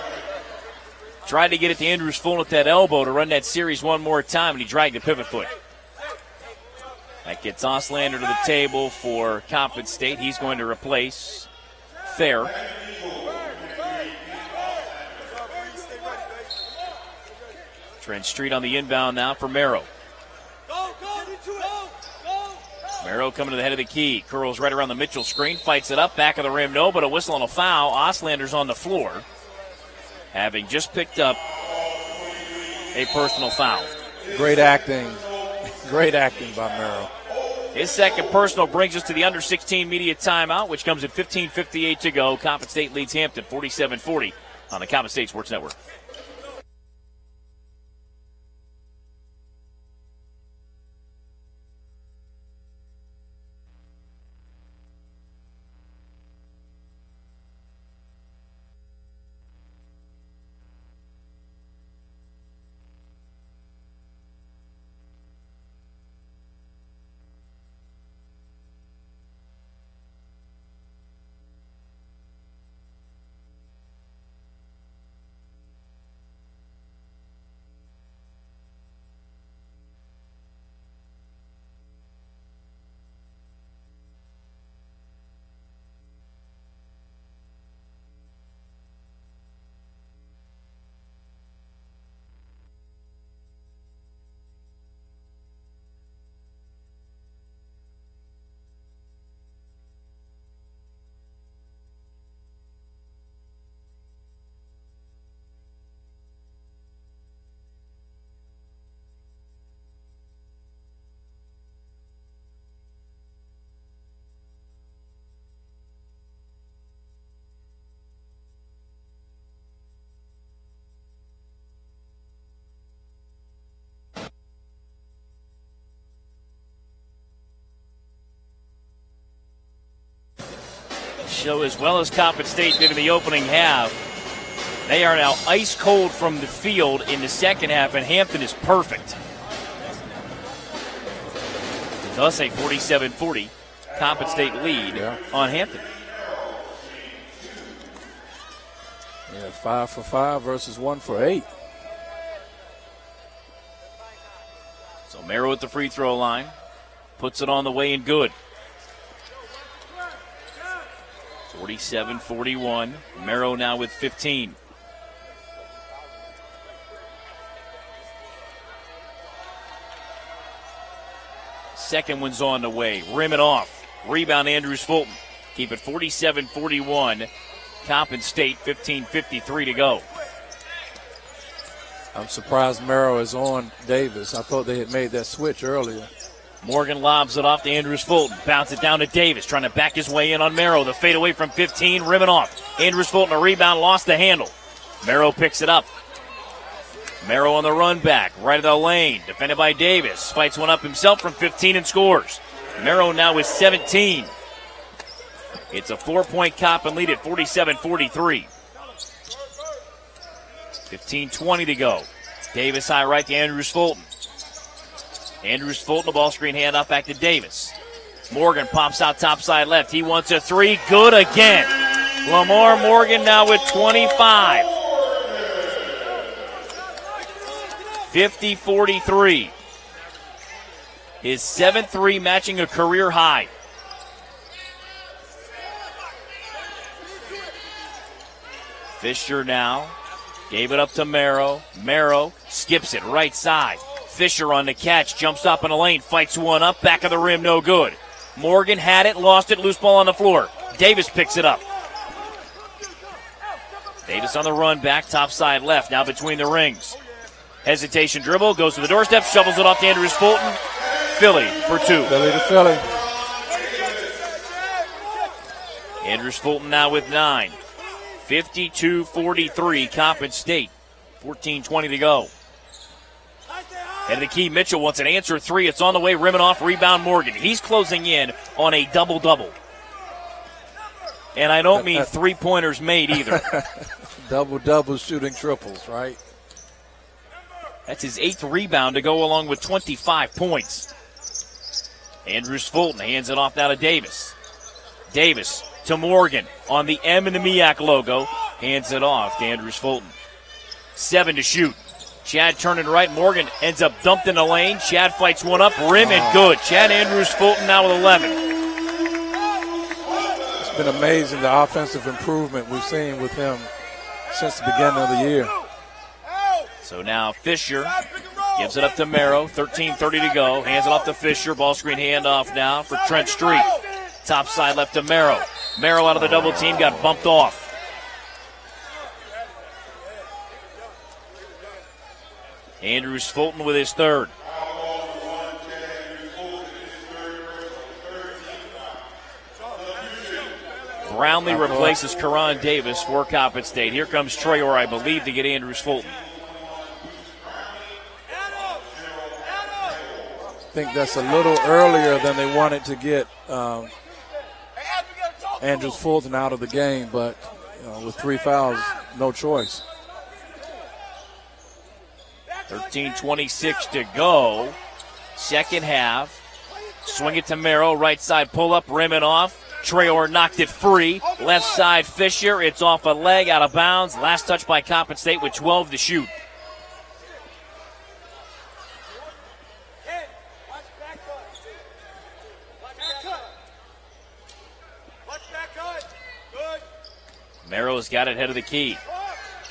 [SPEAKER 1] Tried to get it to Andrews Fulton with that elbow to run that series one more time, and he dragged the pivot foot. That gets Oslander to the table for Coppin State. He's going to replace Fair. Trent Street on the inbound now for Merrow. Merrow coming to the head of the key. Curls right around the Mitchell screen. Fights it up. Back of the rim, no, but a whistle and a foul. Oslander's on the floor, having just picked up a personal foul.
[SPEAKER 2] Great acting. Great acting by Merrill.
[SPEAKER 1] His second personal brings us to the under 16 media timeout, which comes at 15:58 to go. Coppin State leads Hampton 47-40 on the Coppin State Sports Network. So as well as Coppin State did in the opening half, they are now ice cold from the field in the second half, and Hampton is perfect. Thus a 47-40 Coppin State lead on Hampton.
[SPEAKER 2] Yeah, 5 for 5 versus 1 for 8.
[SPEAKER 1] So Merrill at the free throw line. Puts it on the way and good. 47-41. Merrill now with 15. Second one's on the way. Rim it off. Rebound Andrews Fulton. Keep it 47-41. Coppin State, 15:53 to go.
[SPEAKER 2] I'm surprised Merrill is on Davis. I thought they had made that switch earlier.
[SPEAKER 1] Morgan lobs it off to Andrews Fulton. Bounce it down to Davis, trying to back his way in on Merrill. The fade away from 15, rim it off. Andrews Fulton, a rebound, lost the handle. Merrill picks it up. Merrill on the run back, right of the lane. Defended by Davis. Fights one up himself from 15 and scores. Merrill now with 17. It's a 4-point Coppin lead at 47-43. 15:20 to go. Davis high right to Andrews Fulton. Andrews Fulton, the ball screen handoff back to Davis. Morgan pops out top side left. He wants a three. Good again. Lamar Morgan now with 25. 50-43. His 7-3 matching a career high. Fisher now gave it up to Merrow. Merrow skips it right side. Fisher on the catch, jumps up in the lane, fights one up, back of the rim, no good. Morgan had it, lost it, loose ball on the floor. Davis picks it up. Davis on the run back, top side left, now between the rings. Hesitation dribble, goes to the doorstep, shovels it off to Andrews Fulton. Philly for two.
[SPEAKER 2] Philly to Philly.
[SPEAKER 1] Andrews Fulton now with 9. 52-43, Coppin State. 14:20 to go. Head of the key, Mitchell wants an answer three. It's on the way, rimming off, rebound Morgan. He's closing in on a double-double. And I don't mean three-pointers made either.
[SPEAKER 2] Double-double shooting triples, right?
[SPEAKER 1] That's his 8th rebound to go along with 25 points. Andrews Fulton hands it off now to Davis. Davis to Morgan on the M in the MEAC logo. Hands it off to Andrews Fulton. 7 to shoot. Chad turning right. Morgan ends up dumped in the lane. Chad fights one up. Rim and good. Chad Andrews Fulton now with 11.
[SPEAKER 2] It's been amazing the offensive improvement we've seen with him since the beginning of the year.
[SPEAKER 1] So now Fisher gives it up to Merrow. 13:30 to go. Hands it off to Fisher. Ball screen handoff now for Trent Street. Top side left to Merrow. Merrow out of the double team, got bumped off. Andrews Fulton with his 3rd. Brownlee replaces Karan Davis for Coppin State. Here comes Trayor, I believe, to get Andrews Fulton.
[SPEAKER 2] I think that's a little earlier than they wanted to get Andrews Fulton out of the game, but with 3 fouls, no choice.
[SPEAKER 1] 13:26 to go. Second half. Swing it to Merrow. Right side pull up, rim it off. Trayor knocked it free. Left side Fisher. It's off a leg, out of bounds. Last touch by Coppin State with 12 to shoot. Merrow's got it head of the key.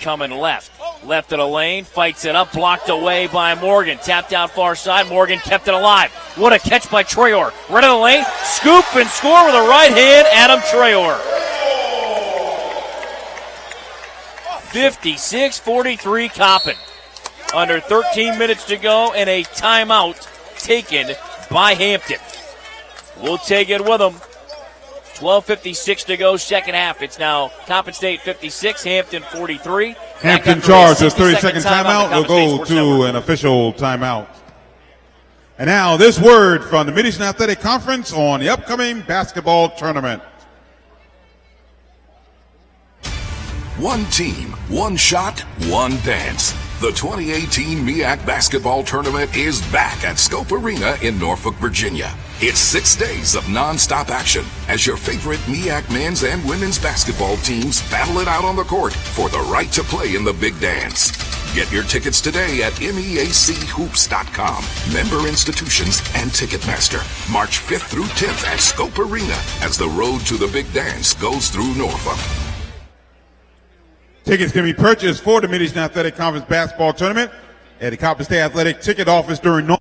[SPEAKER 1] Coming left. Left of the lane. Fights it up. Blocked away by Morgan. Tapped out far side. Morgan kept it alive. What a catch by Trayor. Right of the lane. Scoop and score with a right hand. Adam Trayor. 56-43 Coppin. Under 13 minutes to go and a timeout taken by Hampton. We'll take it with them. 12:56 to go, second half. It's now Coppin State 56, Hampton 43.
[SPEAKER 3] Hampton charged a 30-second timeout. We'll go to an official timeout. And now this word from the Mid-Eastern Athletic Conference on the upcoming basketball tournament.
[SPEAKER 12] One team, one shot, one dance. The 2018 MEAC Basketball Tournament is back at Scope Arena in Norfolk, Virginia. It's 6 days of non-stop action as your favorite MEAC men's and women's basketball teams battle it out on the court for the right to play in the big dance. Get your tickets today at MEACHoops.com. Member institutions and Ticketmaster. March 5th through 10th at Scope Arena as the road to the big dance goes through Norfolk.
[SPEAKER 3] Tickets can be purchased for the Mid-Eastern Athletic Conference Basketball Tournament at the Coppin State Athletic Ticket Office during normal.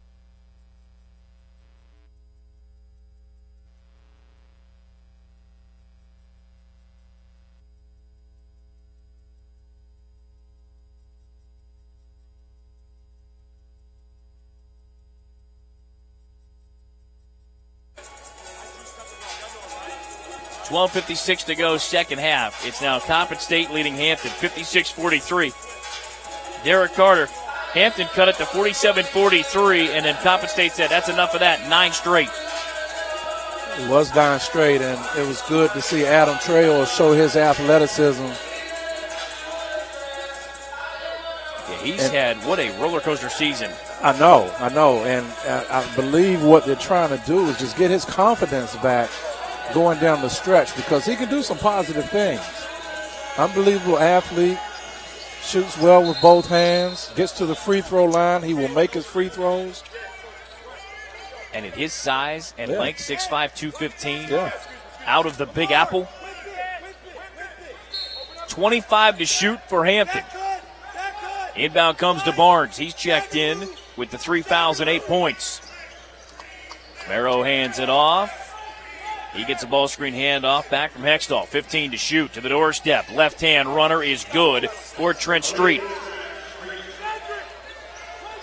[SPEAKER 1] $12:56 to go, second half. It's now Coppin State leading Hampton, 56-43. Derek Carter, Hampton cut it to 47-43, and then Coppin State said, that's enough of that, 9 straight.
[SPEAKER 2] It was 9 straight, and it was good to see Adam Trail show his athleticism.
[SPEAKER 1] Yeah, he's had, what a roller coaster season.
[SPEAKER 2] I know, and I believe what they're trying to do is just get his confidence back going down the stretch, because he can do some positive things. Unbelievable athlete, shoots well with both hands, gets to the free throw line. He will make his free throws.
[SPEAKER 1] And at his size and length, 6'5", 215, out of the Big Apple. 25 to shoot for Hampton. Inbound comes to Barnes. He's checked in with the 3 fouls and 8 points. Merrow hands it off. He gets a ball screen handoff back from Hextall. 15 to shoot to the doorstep. Left-hand runner is good for Trent Street.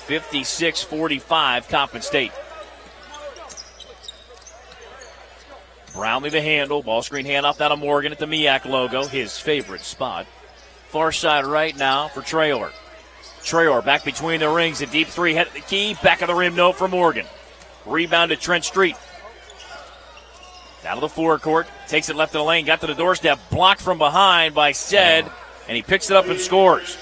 [SPEAKER 1] 56-45, Coppin State. Brownlee the handle. Ball screen handoff down to Morgan at the MEAC logo. His favorite spot. Far side right now for Traylor. Traylor back between the rings. A deep three, head at the key. Back of the rim, no for Morgan. Rebound to Trent Street. Down to the forecourt, takes it left of the lane, got to the doorstep, blocked from behind by Sed, and he picks it up and scores.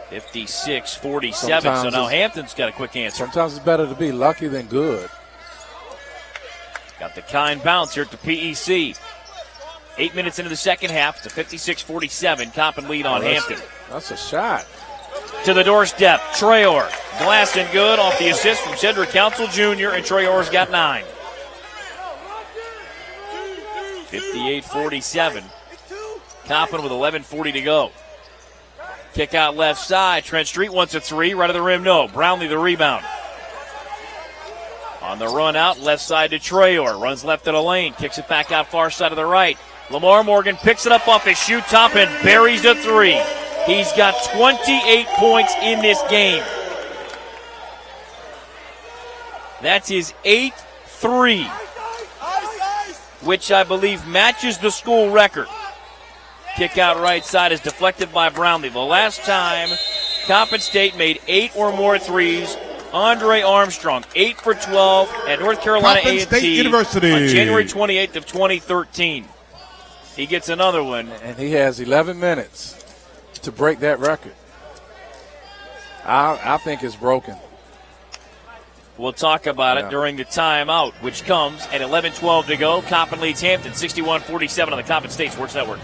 [SPEAKER 1] 56-47, so now Hampton's got a quick answer.
[SPEAKER 2] Sometimes it's better to be lucky than good.
[SPEAKER 1] Got the kind bounce here at the PEC. 8 minutes into the second half, it's a 56-47, Coppin lead on Hampton.
[SPEAKER 2] That's a shot.
[SPEAKER 1] To the doorstep, Trayor, glass and good off the assist from Cedric Council Jr., and Trayor's got 9. 58-47. Coppin with 11:40 to go. Kick out left side. Trent Street wants a 3. Right of the rim, no. Brownlee the rebound. On the run out, left side to Trayor. Runs left of the lane. Kicks it back out far side of the right. Lamar Morgan picks it up off his shoot top and buries a 3. He's got 28 points in this game. That's his 8th 3. Which I believe matches the school record. Kick out right side is deflected by Brownlee. The last time Coppin State made 8 or more threes, Andre Armstrong, 8 for 12 at North Carolina
[SPEAKER 3] Coppin
[SPEAKER 1] A&T
[SPEAKER 3] State University
[SPEAKER 1] on January 28th of 2013. He gets another one.
[SPEAKER 2] And he has 11 minutes to break that record. I think it's broken.
[SPEAKER 1] We'll talk about it during the timeout, which comes at 11:12 to go. Coppin leads Hampton 61-47 on the Coppin State Sports Network.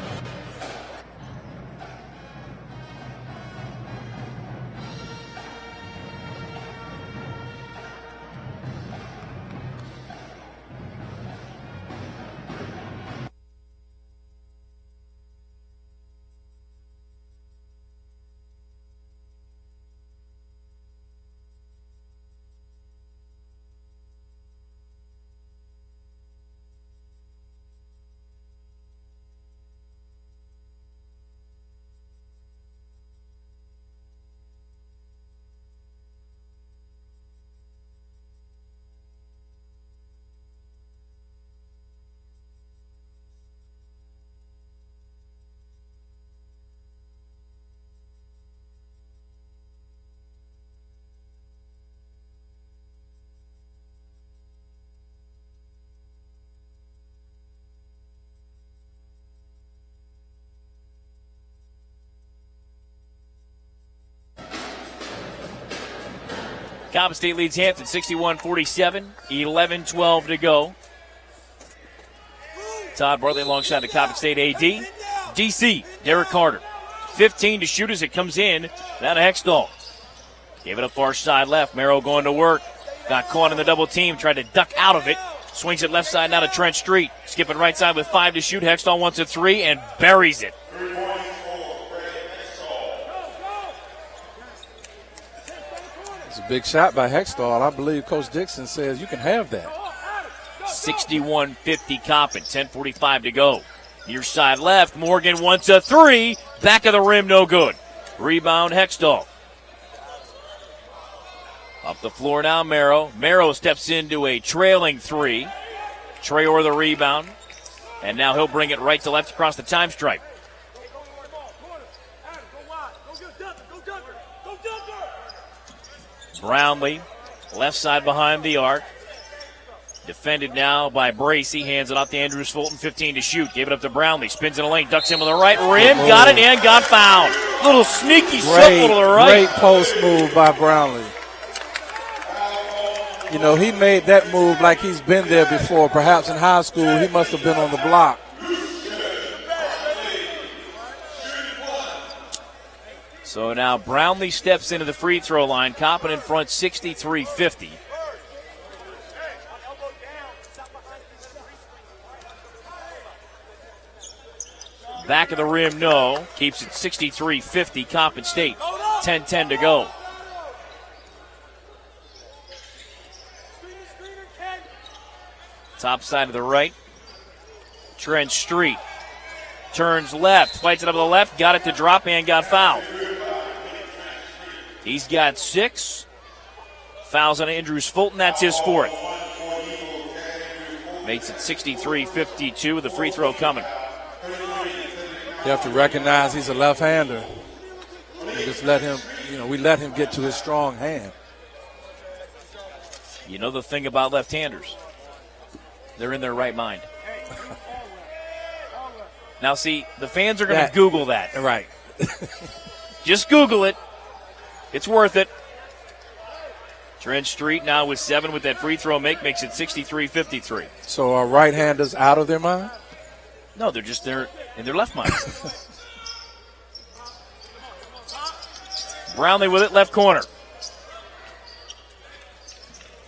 [SPEAKER 1] Coppin State leads Hampton 61-47, 11-12 to go. Todd Bartley alongside the Coppin State AD. DC, Derek Carter. 15 to shoot as it comes in. Down to Hextall. Gave it up far side left. Merrill going to work. Got caught in the double team. Tried to duck out of it. Swings it left side now to Trent Street. Skipping right side with 5 to shoot. Hextall wants a 3 and buries it.
[SPEAKER 2] It's a big shot by Hextall. I believe Coach Dixon says you can have that.
[SPEAKER 1] 61-50 Coppin. 10:45 to go. Near side left. Morgan wants a 3. Back of the rim, no good. Rebound, Hextall. Up the floor now, Marrow. Marrow steps into a trailing 3. Traore the rebound. And now he'll bring it right to left across the time stripe. Brownlee, left side behind the arc. Defended now by Bracey. Hands it off to Andrews Fulton. 15 to shoot. Gave it up to Brownlee. Spins in the lane. Ducks in with the right rim. Got it and got fouled. Little sneaky shuffle to the right.
[SPEAKER 2] Great post move by Brownlee. You know, he made that move like he's been there before. Perhaps in high school, he must have been on the block.
[SPEAKER 1] So now Brownlee steps into the free throw line. Coppin in front 63-50. Back of the rim, no. Keeps it 63-50. Coppin State. 10-10 to go. Top side of the right. Trent Street. Turns left. Fights it up to the left. Got it to drop and got fouled. He's got 6. Fouls on Andrews Fulton. That's his 4th. Makes it 63-52 with the free throw coming.
[SPEAKER 2] You have to recognize he's a left-hander. And just let him, we let him get to his strong hand.
[SPEAKER 1] You know the thing about left-handers? They're in their right mind. Now, see, the fans are going to Google that.
[SPEAKER 2] Right.
[SPEAKER 1] Just Google it. It's worth it. Trent Street now with 7 with that free throw makes it 63-53.
[SPEAKER 2] So are right-handers out of their mind?
[SPEAKER 1] No, they're in their left mind. Brownlee with it, left corner.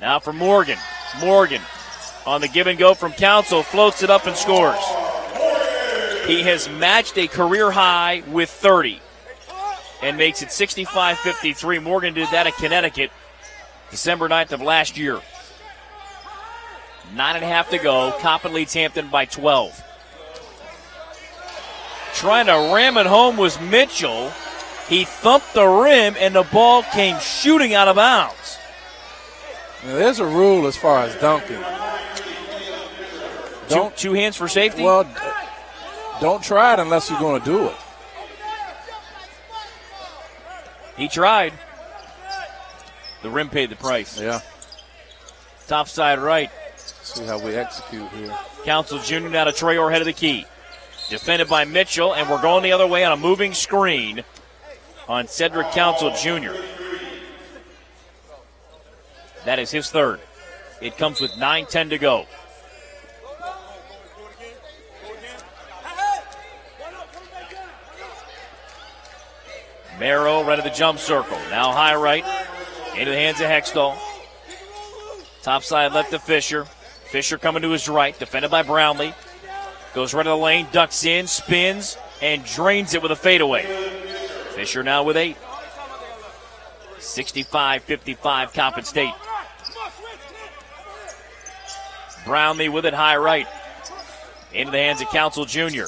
[SPEAKER 1] Now for Morgan. Morgan on the give and go from Council, floats it up and scores. He has matched a career high with 30 and makes it 65-53. Morgan did that at Connecticut December 9th of last year. 9.5 to go. Coppin leads Hampton by 12. Trying to ram it home was Mitchell. He thumped the rim and the ball came shooting out of bounds.
[SPEAKER 2] Now, there's a rule as far as dunking.
[SPEAKER 1] Two hands for safety?
[SPEAKER 2] Well, don't try it unless you're going to do it.
[SPEAKER 1] He tried. The rim paid the price.
[SPEAKER 2] Yeah.
[SPEAKER 1] Top side right.
[SPEAKER 2] See how we execute here.
[SPEAKER 1] Council Jr. now to Traore, head of the key. Defended by Mitchell, and we're going the other way on a moving screen on Cedric Council Jr. That is his 3rd. It comes with 9:10 to go. Marrow right of the jump circle. Now high right. Into the hands of Hextall. Top side left to Fisher. Fisher coming to his right. Defended by Brownlee. Goes right to the lane. Ducks in. Spins. And drains it with a fadeaway. Fisher now with 8. 65-55 Coppin State. Brownlee with it high right. Into the hands of Council Jr.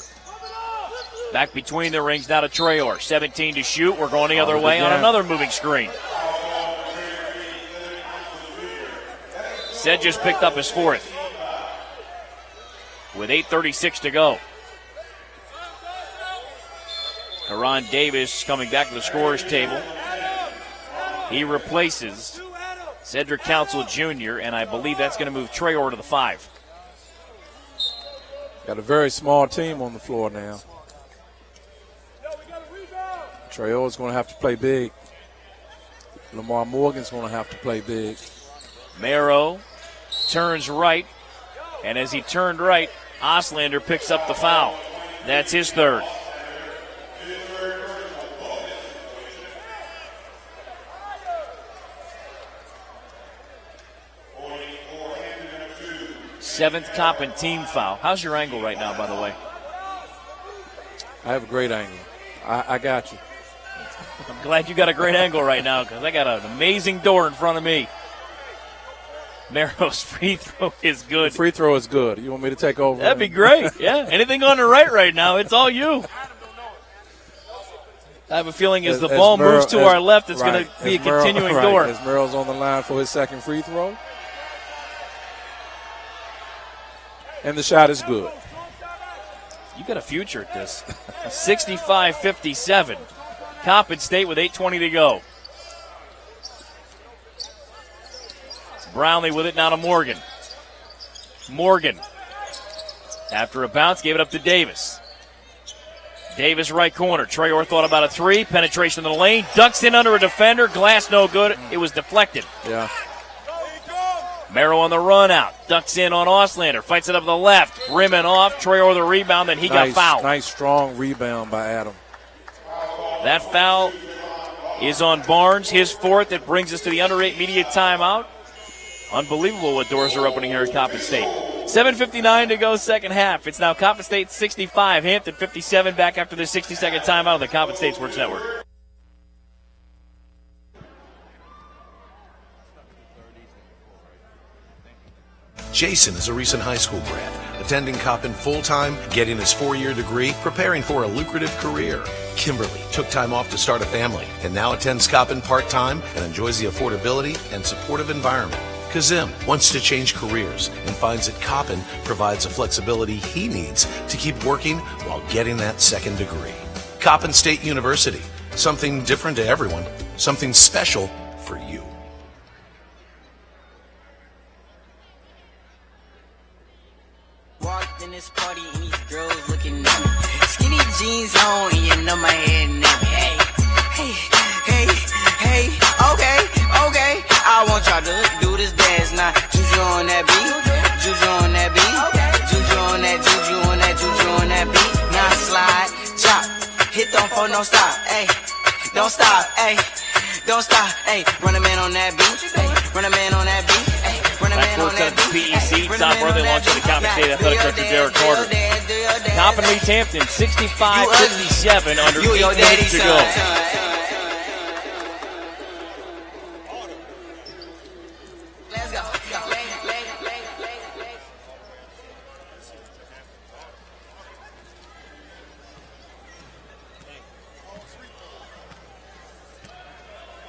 [SPEAKER 1] Back between the rings now to Traore. 17 to shoot. We're going the other way on another moving screen. Sed just picked up his 4th. With 8:36 to go. Karan Davis coming back to the scorer's table. He replaces Cedric Council Jr., and I believe that's going to move Traore to the 5.
[SPEAKER 2] Got a very small team on the floor now. Traore's going to have to play big. Lamar Morgan's going to have to play big.
[SPEAKER 1] Marrow turns right, and as he turned right, Oslander picks up the foul. That's his third. Seventh Coppin team foul. How's your angle right now, by the way?
[SPEAKER 2] I have a great angle. I got you.
[SPEAKER 1] I'm glad you got a great angle right now because I got an amazing door in front of me. Marrow's free throw is good.
[SPEAKER 2] The free throw is good. You want me to take over?
[SPEAKER 1] That'd be great. Yeah. Anything on the right now, it's all you. I have a feeling as the ball moves to our left, it's going to be a continuing door.
[SPEAKER 2] As Merrill's on the line for his second free throw. And the shot is good.
[SPEAKER 1] You got a future at this. 65-57. Coppin State with 8:20 to go. Brownlee with it now to Morgan. Morgan, after a bounce, gave it up to Davis. Davis right corner. Traore thought about a three. Penetration in the lane. Ducks in under a defender. Glass no good. It was deflected.
[SPEAKER 2] Yeah.
[SPEAKER 1] Marrow on the run out. Ducks in on Oslander. Fights it up to the left. Rimming off. Traore the rebound. Then he got fouled.
[SPEAKER 2] Nice, strong rebound by Adam.
[SPEAKER 1] That foul is on Barnes. His fourth. It brings us to the under 8 immediate timeout. Unbelievable what doors are opening here at Coppin State. 7:59 to go, second half. It's now Coppin State 65, Hampton 57. Back after the 60-second timeout on the Coppin State Sports Network.
[SPEAKER 13] Jason is a recent high school grad, attending Coppin full-time, getting his 4-year degree, preparing for a lucrative career. Kimberly took time off to start a family and now attends Coppin part-time and enjoys the affordability and supportive environment. Kazim wants to change careers and finds that Coppin provides the flexibility he needs to keep working while getting that second degree. Coppin State University, something different to everyone, something special for you.
[SPEAKER 14] Walked in this party and these girls looking at me. Skinny jeans on and you know my head nappy. Hey, okay. I want y'all to do this dance now. Juju on that beat, juju on that beat, juju on that, juju on that, juju on that beat. Now slide, chop, hit don't fall, don't stop, ayy, don't stop, ayy, don't stop, ayy. Run a man on that beat, ayy, run a man on that beat, ayy.
[SPEAKER 1] Back court to the PEC. Top brother launch of the Coppin State Athletic Director Derek Carter. Coppin leads Hampton 65-57 under 8 minutes to go.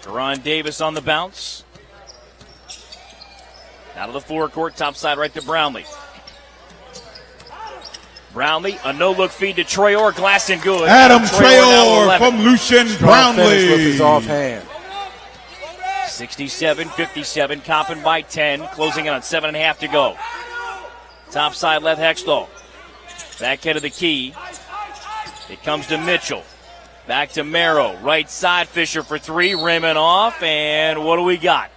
[SPEAKER 1] Deron Davis on the bounce. Out of the forecourt, top side right to Brownlee. Brownlee, a no-look feed to Traore, glass and good.
[SPEAKER 3] Adam Traore from Lucian Brownlee.
[SPEAKER 2] With his offhand.
[SPEAKER 1] 67-57, Coppin by 10, closing in on 7.5 to go. Top side left Hextall. Back head of the key. It comes to Mitchell. Back to Marrow. Right side, Fisher for three, rimming off, and what do we got?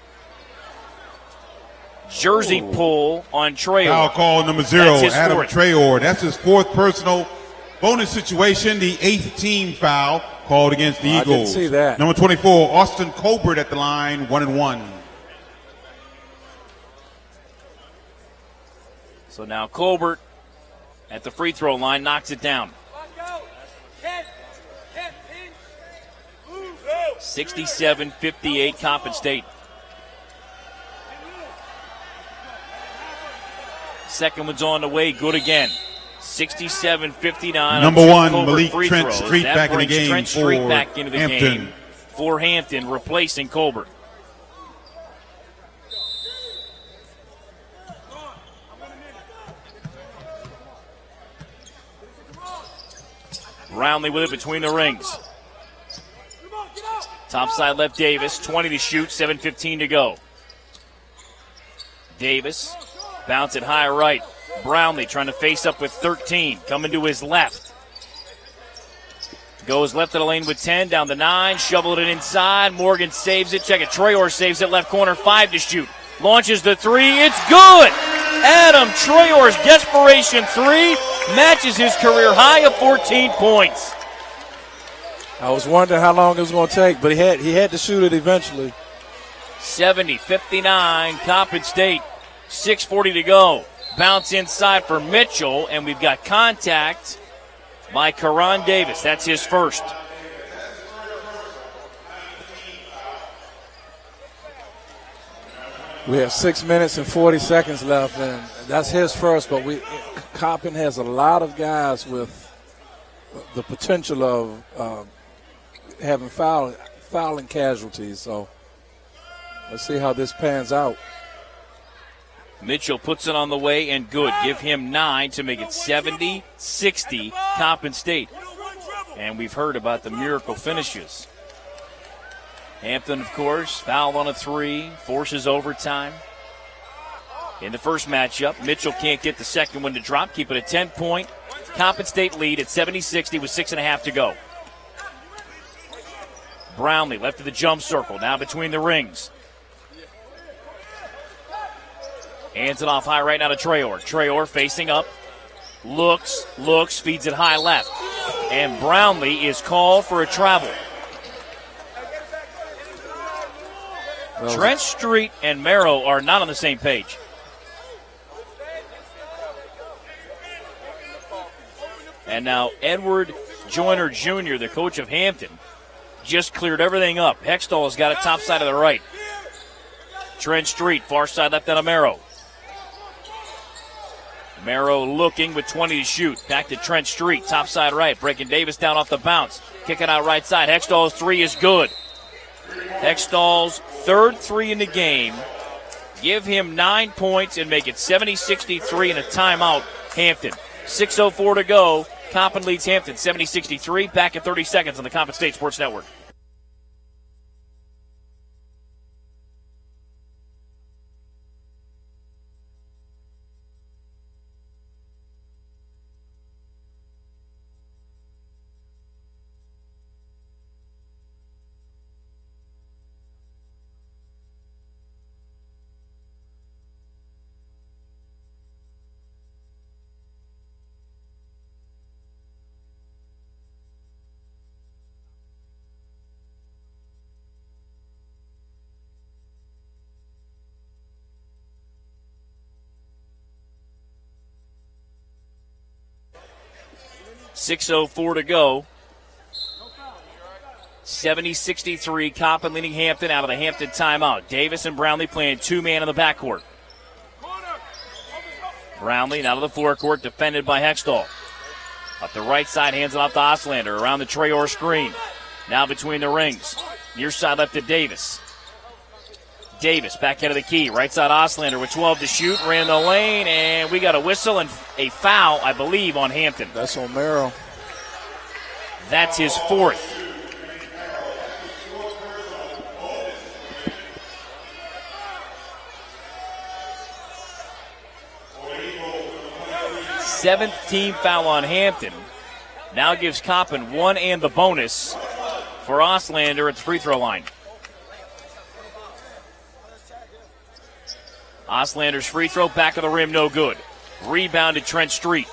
[SPEAKER 1] Jersey pull on Traore.
[SPEAKER 3] Foul call number 0, Adam Traore. That's his fourth personal bonus situation, the 8th team foul called against the Eagles.
[SPEAKER 2] I didn't see that.
[SPEAKER 3] Number 24, Austin Colbert at the line, 1-1.
[SPEAKER 1] So now Colbert at the free throw line knocks it down. 67-58, Coppin State. Second one's on the way, good again. 67-59.
[SPEAKER 3] Number 1, Malik
[SPEAKER 1] Trent
[SPEAKER 3] Street back in the game
[SPEAKER 1] Trent Street
[SPEAKER 3] for
[SPEAKER 1] back into the
[SPEAKER 3] Hampton.
[SPEAKER 1] game for Hampton, replacing Colbert. Brownlee with it between the rings. Top side left Davis, 20 to shoot, 7:15 to go. Davis, bounce it high right. Brownlee trying to face up with 13, coming to his left. Goes left of the lane with 10, down the 9, shoveled it inside. Morgan saves it. Check it. Troyer saves it, left corner, 5 to shoot. Launches the 3. It's good. Adam Troyer's desperation 3 matches his career high of 14 points.
[SPEAKER 2] I was wondering how long it was going to take, but he had to shoot it eventually.
[SPEAKER 1] 70-59, Coppin State. 6:40 to go. Bounce inside for Mitchell, and we've got contact by Karan Davis. That's his first.
[SPEAKER 2] We have 6 minutes and 40 seconds left, and that's his first, but Coppin has a lot of guys with the potential of having fouling casualties, so let's see how this pans out.
[SPEAKER 1] Mitchell puts it on the way and good. Give him 9 to make it 70-60 Coppin State. And we've heard about the miracle finishes. Hampton, of course, foul on a 3, forces overtime. In the first matchup, Mitchell can't get the second one to drop. Keep it a 10-point Coppin State lead at 70-60 with 6.5 to go. Brownlee left of the jump circle, now between the rings. Hands it off high right now to Troyer. Troyer facing up. Looks, feeds it high left. And Brownlee is called for a travel. Trent Street and Merrow are not on the same page. And now Edward Joyner Jr., the coach of Hampton, just cleared everything up. Hextall has got it top side of the right. Trent Street, far side left out of Merrow. Merrow looking with 20 to shoot. Back to Trent Street, top side right. Breaking Davis down off the bounce. Kicking out right side. Hextall's 3 is good. Hextall's third 3 in the game. Give him 9 points and make it 70-63 in a timeout, Hampton. 6:04 to go. Coppin leads Hampton 70-63. Back in 30 seconds on the Coppin State Sports Network. .604 to go. 70-63. Coppin leading Hampton out of the Hampton timeout. Davis and Brownlee playing 2-man in the backcourt. Brownlee now to the forecourt, defended by Hextall. Up the right side, hands it off to Oslander around the Troyer screen. Now between the rings. Near side left to Davis. Davis back out of the key. Right side Oslander with 12 to shoot. Ran the lane, and we got a whistle and a foul, I believe, on Hampton.
[SPEAKER 2] That's on Merrill.
[SPEAKER 1] That's his fourth. Seventh team foul on Hampton. Now gives Coppin 1 and the bonus for Oslander at the free throw line. Oslander's free throw, back of the rim, no good. Rebounded Trent Street.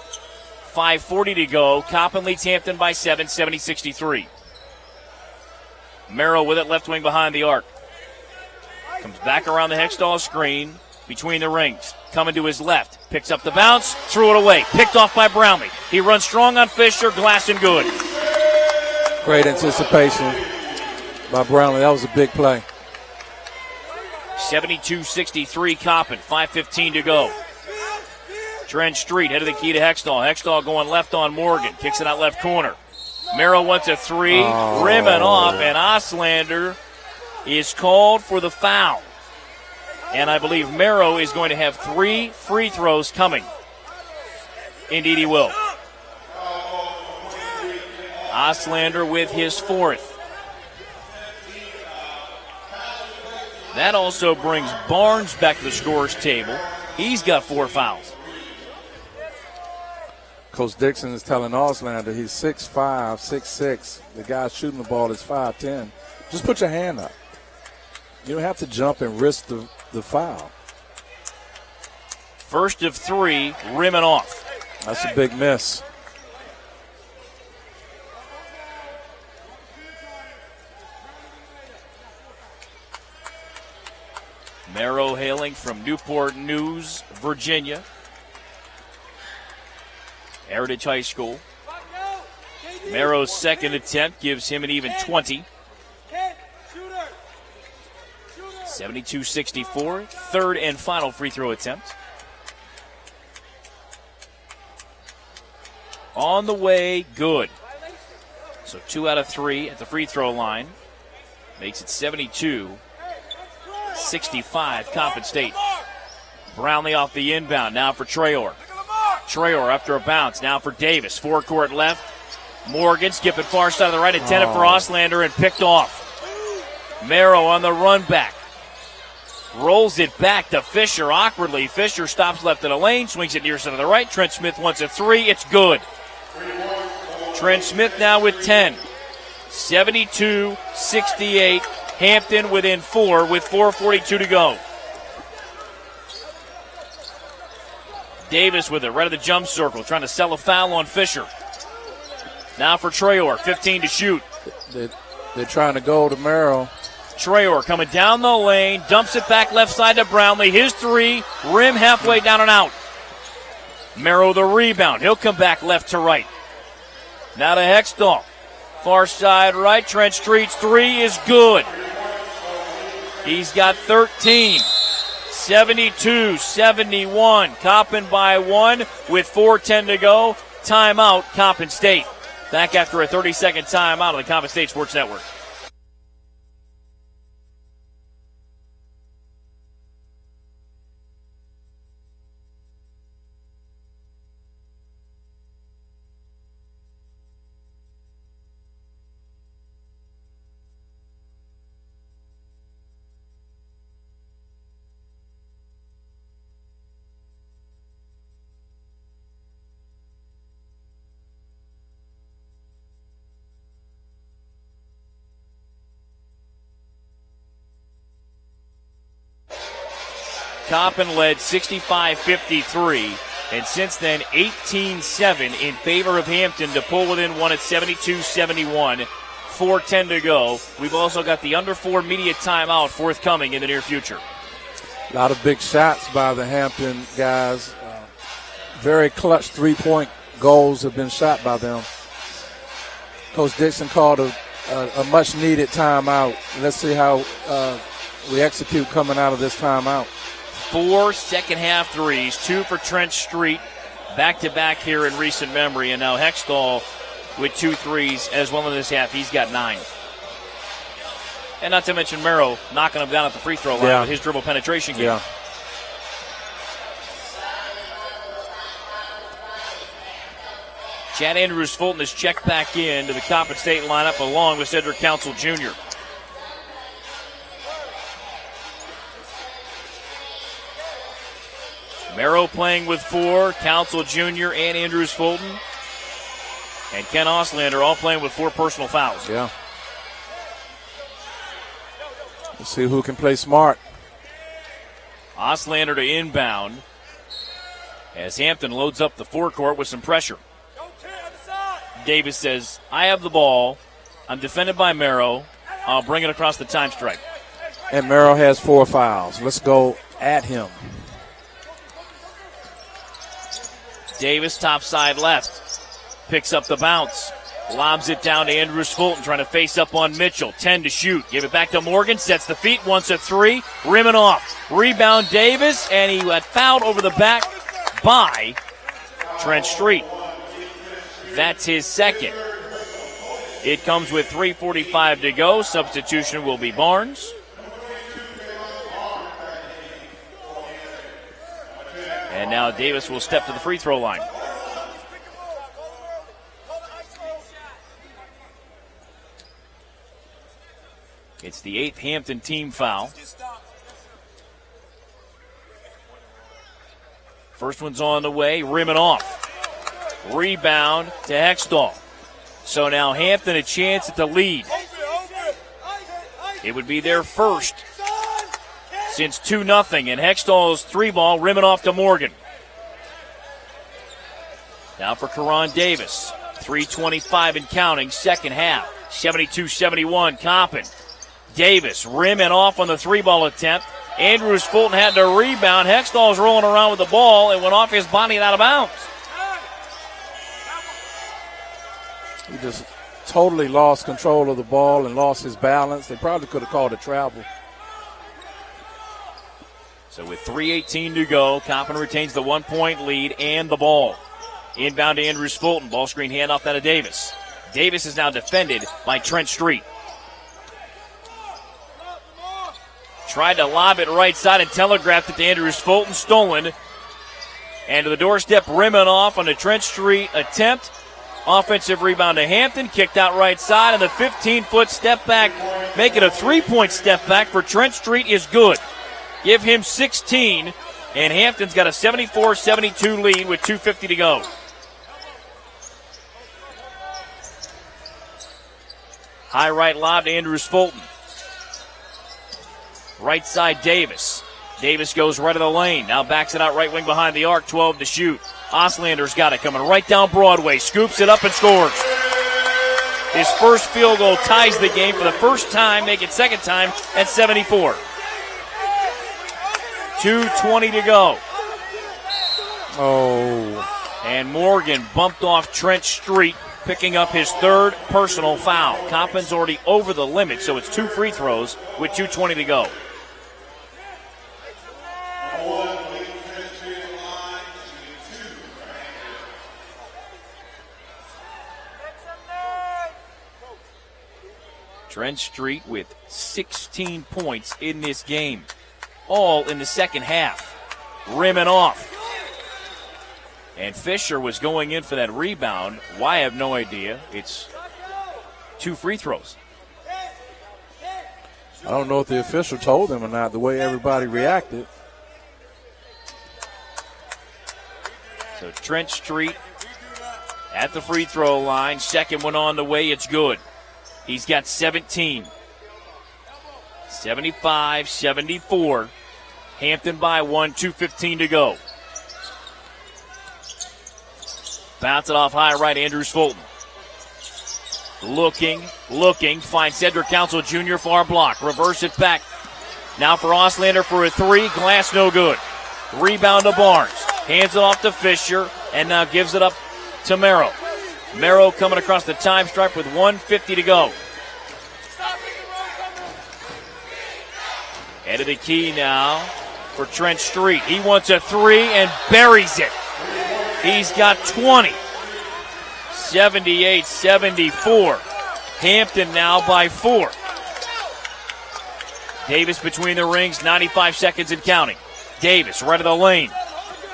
[SPEAKER 1] 5:40 to go. Coppin leads Hampton by 7, 70-63. Merrill with it, left wing behind the arc. Comes back around the Hextall screen, between the rings. Coming to his left. Picks up the bounce, threw it away. Picked off by Brownlee. He runs strong on Fisher, glass and good.
[SPEAKER 2] Great anticipation by Brownlee. That was a big play.
[SPEAKER 1] 72-63 Coppin, 5:15 to go. Trent Street head of the key to Hextall. Hextall going left on Morgan. Kicks it out left corner. Merrill wants a 3, rimming off, and Oslander is called for the foul. And I believe Merrill is going to have 3 free throws coming. Indeed he will. Oslander with his 4th. That also brings Barnes back to the scorer's table. He's got 4 fouls.
[SPEAKER 2] Coach Dixon is telling Auslander he's 6'5", 6'6". The guy shooting the ball is 5'10". Just put your hand up. You don't have to jump and risk the foul.
[SPEAKER 1] First of 3, rim and off.
[SPEAKER 2] That's a big miss.
[SPEAKER 1] Merrow hailing from Newport News, Virginia. Heritage High School. Merrow's second attempt gives him an even 20. 72-64, third and final free throw attempt. On the way, good. So 2 out of 3 at the free throw line. Makes it 72-65, Coppin State. Brownlee off the inbound, now for Traore. Traore after a bounce, now for Davis. Forecourt left. Morgan skipping far side of the right, intended for Auslander and picked off. Merrow on the run back. Rolls it back to Fisher awkwardly. Fisher stops left of the lane, swings it near side of the right. Trent Smith wants a 3. It's good. Trent Smith now with 10. 72-68. Hampton within 4 with 4:42 to go. Davis with it, right at the jump circle, trying to sell a foul on Fisher. Now for Traore, 15 to shoot.
[SPEAKER 2] They're trying to go to Merrow.
[SPEAKER 1] Traore coming down the lane, dumps it back left side to Brownlee. His 3, rim halfway down and out. Merrow the rebound. He'll come back left to right. Now to Hextall. Far side right. Trent Street's 3 is good. He's got 13. 72-71. Coppin by 1 with 4:10 to go. Timeout, Coppin State. Back after a 30-second timeout on the Coppin State Sports Network. Coppin led 65-53, and since then 18-7 in favor of Hampton to pull within 1 at 72-71. 4:10 to go. We've also got the under 4 media timeout forthcoming in the near future.
[SPEAKER 2] A lot of big shots by the Hampton guys. Very clutch 3-point goals have been shot by them. Coach Dixon called a much-needed timeout. Let's see how we execute coming out of this timeout.
[SPEAKER 1] 4 second-half threes, 2 for Trent Street, back-to-back here in recent memory, and now Hextall with 2 threes as well in this half. He's got 9. And not to mention Merrow knocking him down at the free throw line with his dribble penetration game.
[SPEAKER 2] Yeah.
[SPEAKER 1] Chad Andrews Fulton is checked back in to the Coppin State lineup along with Cedric Council Jr. Merrow playing with 4, Council Jr. and Andrews Fulton. And Ken Auslander all playing with 4 personal fouls.
[SPEAKER 2] Yeah. Let's see who can play smart.
[SPEAKER 1] Auslander to inbound as Hampton loads up the forecourt with some pressure. Davis says, I have the ball. I'm defended by Merrow. I'll bring it across the time stripe.
[SPEAKER 2] And Merrow has 4 fouls. Let's go at him.
[SPEAKER 1] Davis top side left. Picks up the bounce. Lobs it down to Andrews Fulton trying to face up on Mitchell. 10 to shoot. Give it back to Morgan. Sets the feet. Wants a 3. Rim and off. Rebound Davis. And he got fouled over the back by Trent Street. That's his second. It comes with 3:45 to go. Substitution will be Barnes. And now Davis will step to the free throw line. It's the 8th Hampton team foul. First one's on the way, rim and off. Rebound to Hextall. So now Hampton a chance at the lead. It would be their first since 2-0, and Hextall's 3-ball rimming off to Morgan. Now for Karan Davis. 3:25 and counting, second half. 72-71, Coppin. Davis rimming off on the 3-ball attempt. Andrews Fulton had to rebound. Hextall's rolling around with the ball and went off his body and out of bounds.
[SPEAKER 2] He just totally lost control of the ball and lost his balance. They probably could have called a travel.
[SPEAKER 1] So with 3:18 to go, Coppin retains the 1-point lead and the ball. Inbound to Andrews Fulton. Ball screen handoff that to Davis. Davis is now defended by Trent Street. Tried to lob it right side and telegraphed it to Andrews Fulton. Stolen. And to the doorstep, rimming off on the Trent Street attempt. Offensive rebound to Hampton. Kicked out right side, and the 15-foot step back, make it a 3-point step back for Trent Street is good. Give him 16, and Hampton's got a 74-72 lead with 2:50 to go. High right lob to Andrews Fulton. Right side Davis. Davis goes right of the lane. Now backs it out right wing behind the arc. 12 to shoot. Oslander's got it coming right down Broadway. Scoops it up and scores. His first field goal ties the game for the first time. Make it second time at 74. 2:20 to go.
[SPEAKER 2] Oh.
[SPEAKER 1] And Morgan bumped off Trent Street, picking up his third personal foul. Coppin's already over the limit, so it's 2 free throws with 2:20 to go. Trent Street with 16 points in this game, all in the second half. Rimming off. And Fisher was going in for that rebound. Why, I have no idea. It's 2 free throws.
[SPEAKER 2] I don't know if the official told them or not, the way everybody reacted.
[SPEAKER 1] So Trent Street at the free throw line. Second one on the way. It's good. He's got 17. 75-74. Hampton by 1, 2:15 to go. Bounce it off high right, Andrews Fulton. Looking, finds Cedric Council Jr. far block. Reverse it back. Now for Oslander for a 3. Glass no good. Rebound to Barnes. Hands it off to Fisher and now gives it up to Merrill. Merrill coming across the time stripe with 1:50 to go. Head of the key now for Trent Street. He wants a 3 and buries it. He's got 20. 78-74. Hampton now by 4. Davis between the rings, 95 seconds and counting. Davis right of the lane.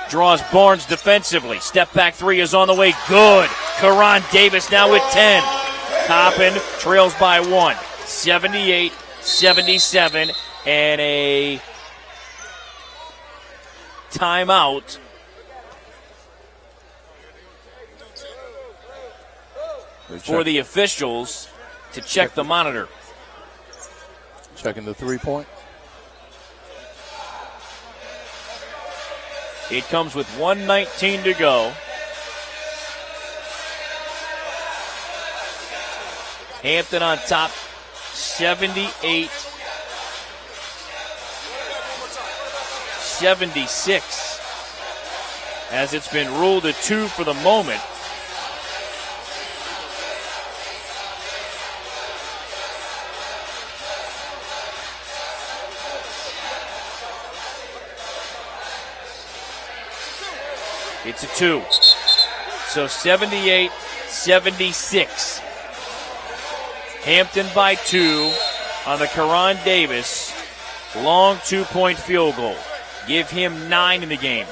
[SPEAKER 1] Draws Barnes defensively. Step back 3 is on the way. Good. Karan Davis now with 10. Coppin trails by 1. 78-77. And a timeout. For the officials to check the monitor.
[SPEAKER 2] Checking the 3-point.
[SPEAKER 1] It comes with 1:19 to go. Hampton on top, 78-76. As it's been ruled a 2 for the moment. It's a 2. So 78-76. Hampton by 2 on the Karan Davis long 2-point field goal. Give him 9 in the game.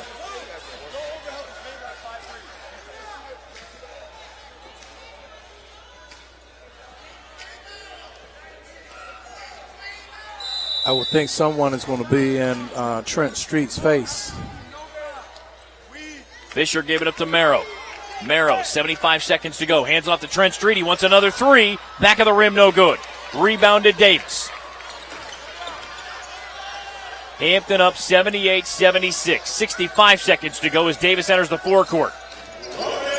[SPEAKER 2] I would think someone is going to be in Trent Street's face.
[SPEAKER 1] Fisher gave it up to Merrow. Merrow, 75 seconds to go. Hands off to Trent Street. He wants another three. Back of the rim, no good. Rebounded Davis. Hampton up 78-76. 65 seconds to go as Davis enters the forecourt.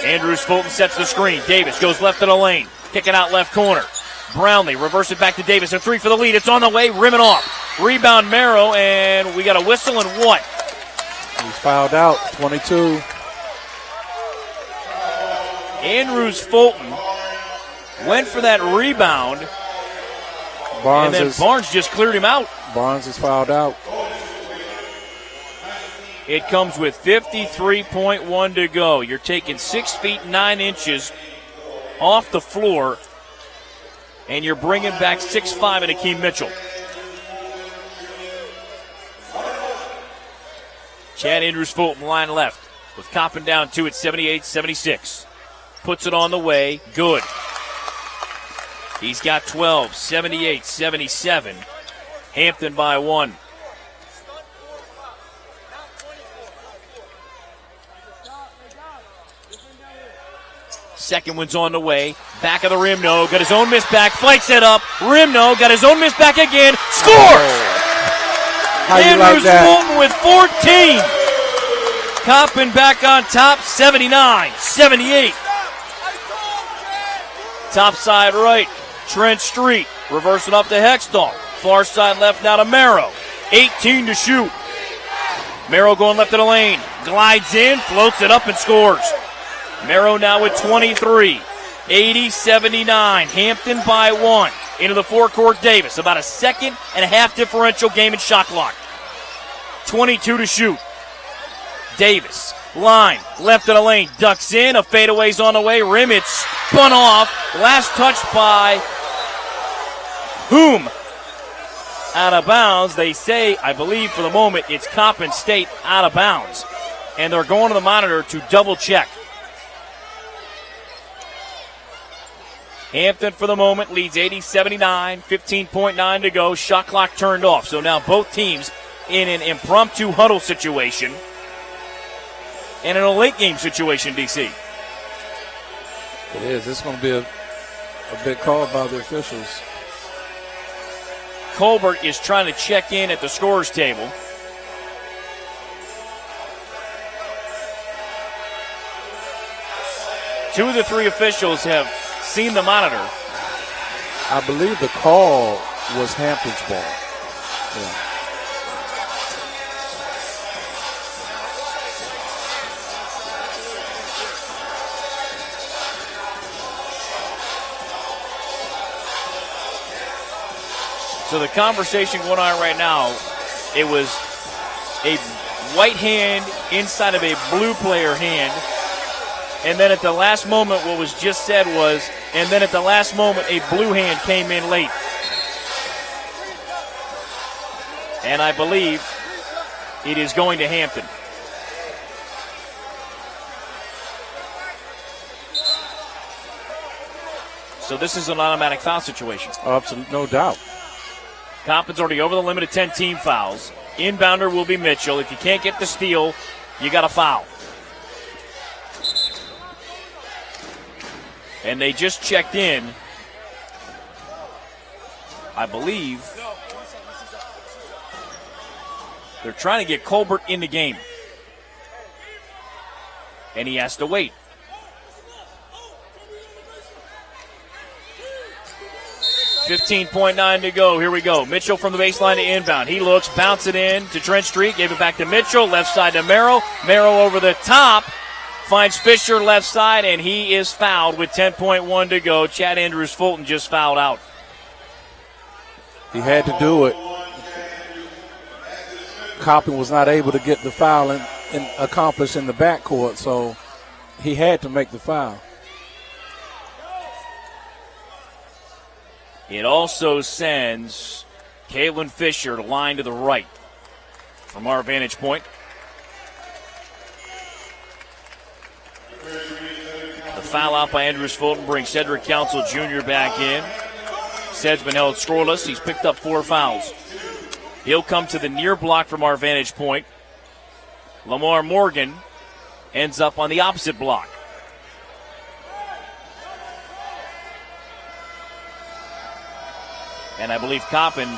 [SPEAKER 1] Andrews Fulton sets the screen. Davis goes left of the lane. Kicking out left corner. Brownlee reverse it back to Davis. A three for the lead. It's on the way. Rim it off. Rebound Merrow, and we got a whistle and what?
[SPEAKER 2] He's fouled out. 22.
[SPEAKER 1] Andrews Fulton went for that rebound. And then Barnes just cleared him out.
[SPEAKER 2] Barnes is fouled out.
[SPEAKER 1] It comes with 53.1 to go. You're taking 6 feet 9 inches off the floor, and you're bringing back 6'5" and Akeem Mitchell. Chad Andrews Fulton line left with Coppin down 2 at 78-76. Puts it on the way. Good. He's got 12, 78-77. Hampton by 1. Second one's on the way. Back of the rim, no. Got his own miss back. Flanks it up. Rim, no. Got his own miss back again. Scores! Andrews Fulton with 14. Coppin back on top, 79-78. Top side right. Trent Street reversing up to Hextall. Far side left now to Merrow. 18 to shoot. Merrow going left of the lane. Glides in, floats it up and scores. Merrow now with 23. 80-79. Hampton by 1. Into the forecourt, Davis. About a second and a half differential game in shot clock. 22 to shoot. Davis. Line. Left of the lane. Ducks in. A fadeaway's on the way. Rim. It's spun off. Last touch by whom? Out of bounds. They say, I believe for the moment, it's Coppin State out of bounds. And they're going to the monitor to double check. Hampton for the moment leads 80-79, 15.9 to go. Shot clock turned off. So now both teams in an impromptu huddle situation and in a late game situation, DC.
[SPEAKER 2] It is. It's going to be a big call by the officials.
[SPEAKER 1] Colbert is trying to check in at the scorer's table. Two of the three officials have seen the monitor.
[SPEAKER 2] I believe the call was Hampton's ball. Yeah.
[SPEAKER 1] So the conversation going on right now, it was a white hand inside of a blue player hand. And then at the last moment, what was just said was, and then at the last moment, a blue hand came in late. And I believe it is going to Hampton. So this is an automatic foul situation.
[SPEAKER 2] Oh, absolutely, no doubt.
[SPEAKER 1] Coppin's already over the limit of 10 team fouls. Inbounder will be Mitchell. If you can't get the steal, you got a foul. And they just checked in, I believe. They're trying to get Colbert in the game. And he has to wait. .9 to go. Here we go. Mitchell from the baseline to inbound. He looks, bounce it in to Trent Street. Gave it back to Mitchell. Left side to Merrow. Merrow over the top. Finds Fisher left side, and he is fouled with 10.1 to go. Chad Andrews Fulton just fouled out.
[SPEAKER 2] He had to do it. Coppin was not able to get the foul and accomplish in the backcourt, so he had to make the foul.
[SPEAKER 1] It also sends Kalen Fisher to line to the right from our vantage point. The foul out by Andrews Fulton brings Cedric Council Jr. back in. Ced's been held scoreless. He's picked up 4 fouls. He'll come to the near block from our vantage point. Lamar Morgan ends up on the opposite block. And I believe Coppin,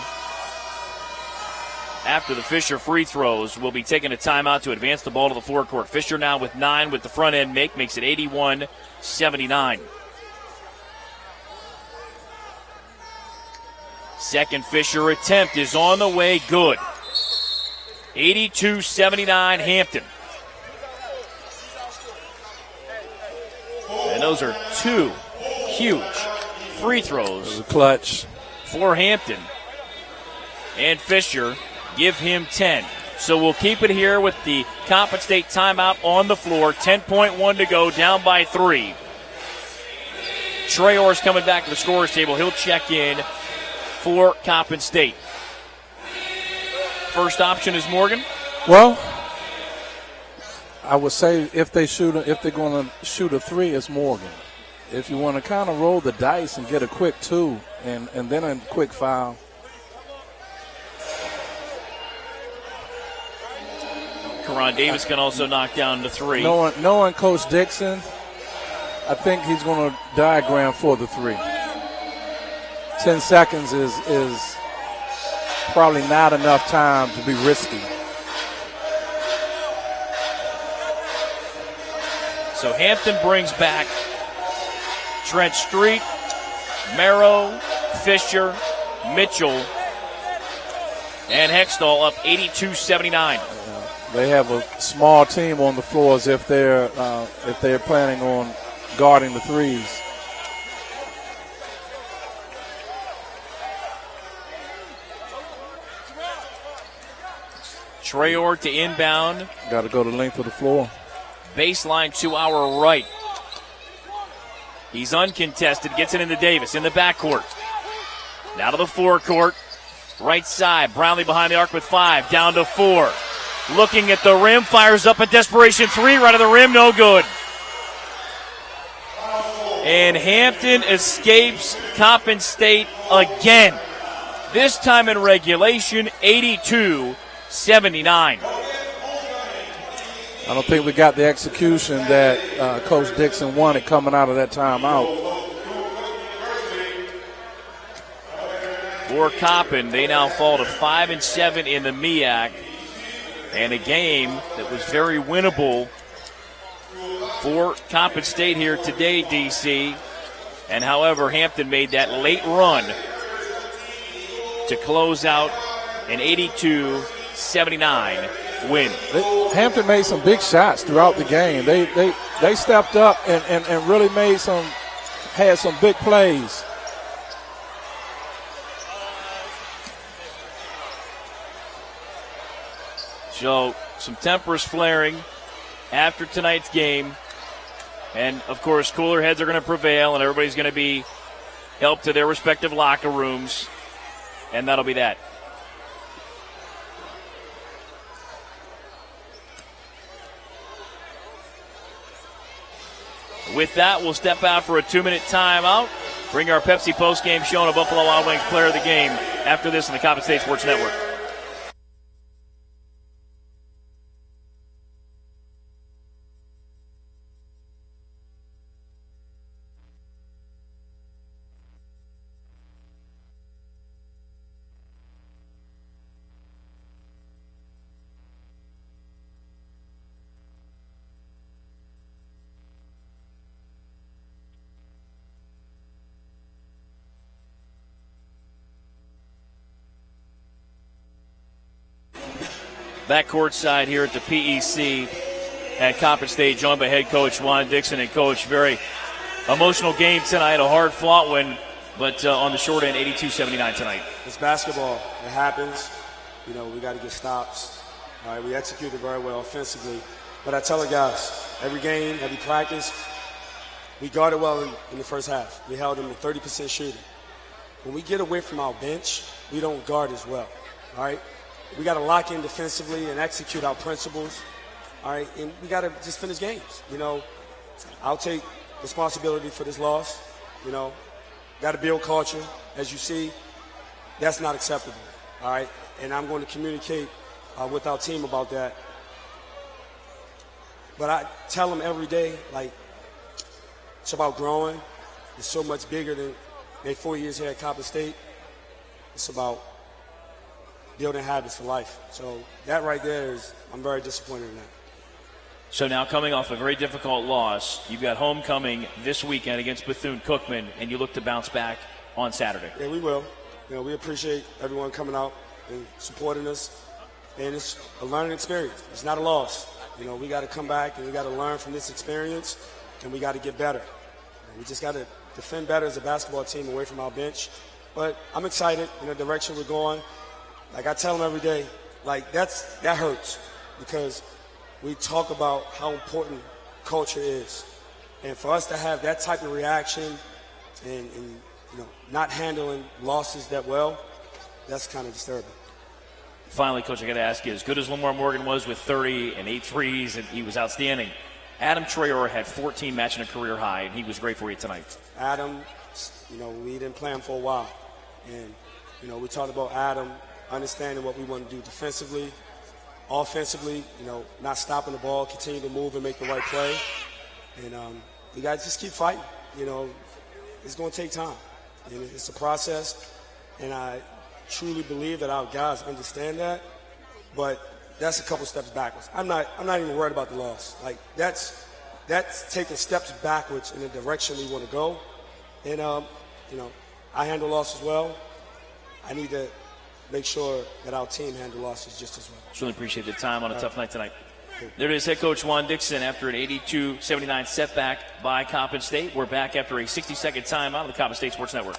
[SPEAKER 1] after the Fisher free throws, will be taking a timeout to advance the ball to the forecourt. Fisher now with 9 with the front end make, makes it 81-79. Second Fisher attempt is on the way, good. 82-79 Hampton. And those are 2 huge free throws.
[SPEAKER 2] Clutch.
[SPEAKER 1] For Hampton. And Fisher give him 10. So we'll keep it here with the Coppin State timeout on the floor. 10.1 to go, down by 3. Trey Orr's coming back to the scorer's table. He'll check in for Coppin State. First option is Morgan.
[SPEAKER 2] Well, I would say if they're going to shoot a 3, it's Morgan. If you want to kind of roll the dice and get a quick 2 and then a quick foul.
[SPEAKER 1] Karan Davis can also knock down the 3.
[SPEAKER 2] Knowing Coach Dixon, I think he's going to diagram for the 3. 10 seconds is probably not enough time to be risky.
[SPEAKER 1] So Hampton brings back Trent Street, Merrow, Fisher, Mitchell, and Hextall up 82-79.
[SPEAKER 2] They have a small team on the floor as if they're planning on guarding the 3s.
[SPEAKER 1] Trey Orr to inbound.
[SPEAKER 2] Got to go the length of the floor.
[SPEAKER 1] Baseline to our right. He's uncontested. Gets it into Davis in the backcourt. Now to the forecourt. Right side. Brownlee behind the arc with 5. Down to 4. Looking at the rim. Fires up a desperation 3. Right of the rim. No good. And Hampton escapes Coppin State again. This time in regulation, 82-79.
[SPEAKER 2] I don't think we got the execution that Coach Dixon wanted coming out of that timeout.
[SPEAKER 1] For Coppin, they now fall to 5-7 in the MEAC, and a game that was very winnable for Coppin State here today, DC. And however, Hampton made that late run to close out an 82-79 win.
[SPEAKER 2] Hampton made some big shots throughout the game. They stepped up and really had some big plays.
[SPEAKER 1] So some tempers flaring after tonight's game. And, of course, cooler heads are going to prevail, and everybody's going to be helped to their respective locker rooms. And that'll be that. With that, we'll step out for a 2-minute timeout. Bring our Pepsi postgame show on a Buffalo Wild Wings player of the game after this on the Coppin State Sports Network. Back courtside here at the PEC at Coppin State, joined by head coach Juan Dixon. And coach, very emotional game tonight, a hard-fought win, but on the short end, 82-79 tonight.
[SPEAKER 15] It's basketball. It happens. You know, we got to get stops. All right, we executed very well offensively. But I tell the guys, every game, every practice, we guarded well in the first half. We held them to 30% shooting. When we get away from our bench, we don't guard as well. All right? We got to lock in defensively and execute our principles, all right? And we got to just finish games. You know, I'll take responsibility for this loss. You know, got to build culture. As you see, that's not acceptable, all right? And I'm going to communicate with our team about that. But I tell them every day, like, it's about growing. It's so much bigger than their 4 years here at Coppin State. It's about building habits for life. So that right there I'm very disappointed in that.
[SPEAKER 1] So now coming off a very difficult loss, you've got homecoming this weekend against Bethune-Cookman, and you look to bounce back on Saturday.
[SPEAKER 15] Yeah, we will. We appreciate everyone coming out and supporting us. And it's a learning experience. It's not a loss. We got to come back and we got to learn from this experience, and we got to get better. We just got to defend better as a basketball team away from our bench. But I'm excited in the direction we're going. Like I tell them every day, that hurts because we talk about how important culture is. And for us to have that type of reaction and not handling losses that well, that's kind of disturbing.
[SPEAKER 1] Finally, Coach, I got to ask you, as good as Lamar Morgan was with 30 and 8 threes, and he was outstanding, Adam Traore had 14, matching a career high, and he was great for you tonight.
[SPEAKER 15] Adam, we didn't play him for a while. And, we talked about Adam understanding what we want to do defensively, offensively, not stopping the ball, continue to move and make the right play. And we got to just keep fighting. It's going to take time. And it's a process. And I truly believe that our guys understand that. But that's a couple steps backwards. I'm not even worried about the loss. That's taking steps backwards in the direction we want to go. And, I handle losses well. I need to make sure that our team handle losses just as well.
[SPEAKER 1] Really appreciate the time on a tough night tonight. There it is, head coach Juan Dixon after an 82-79 setback by Coppin State. We're back after a 60-second timeout on the Coppin State Sports Network.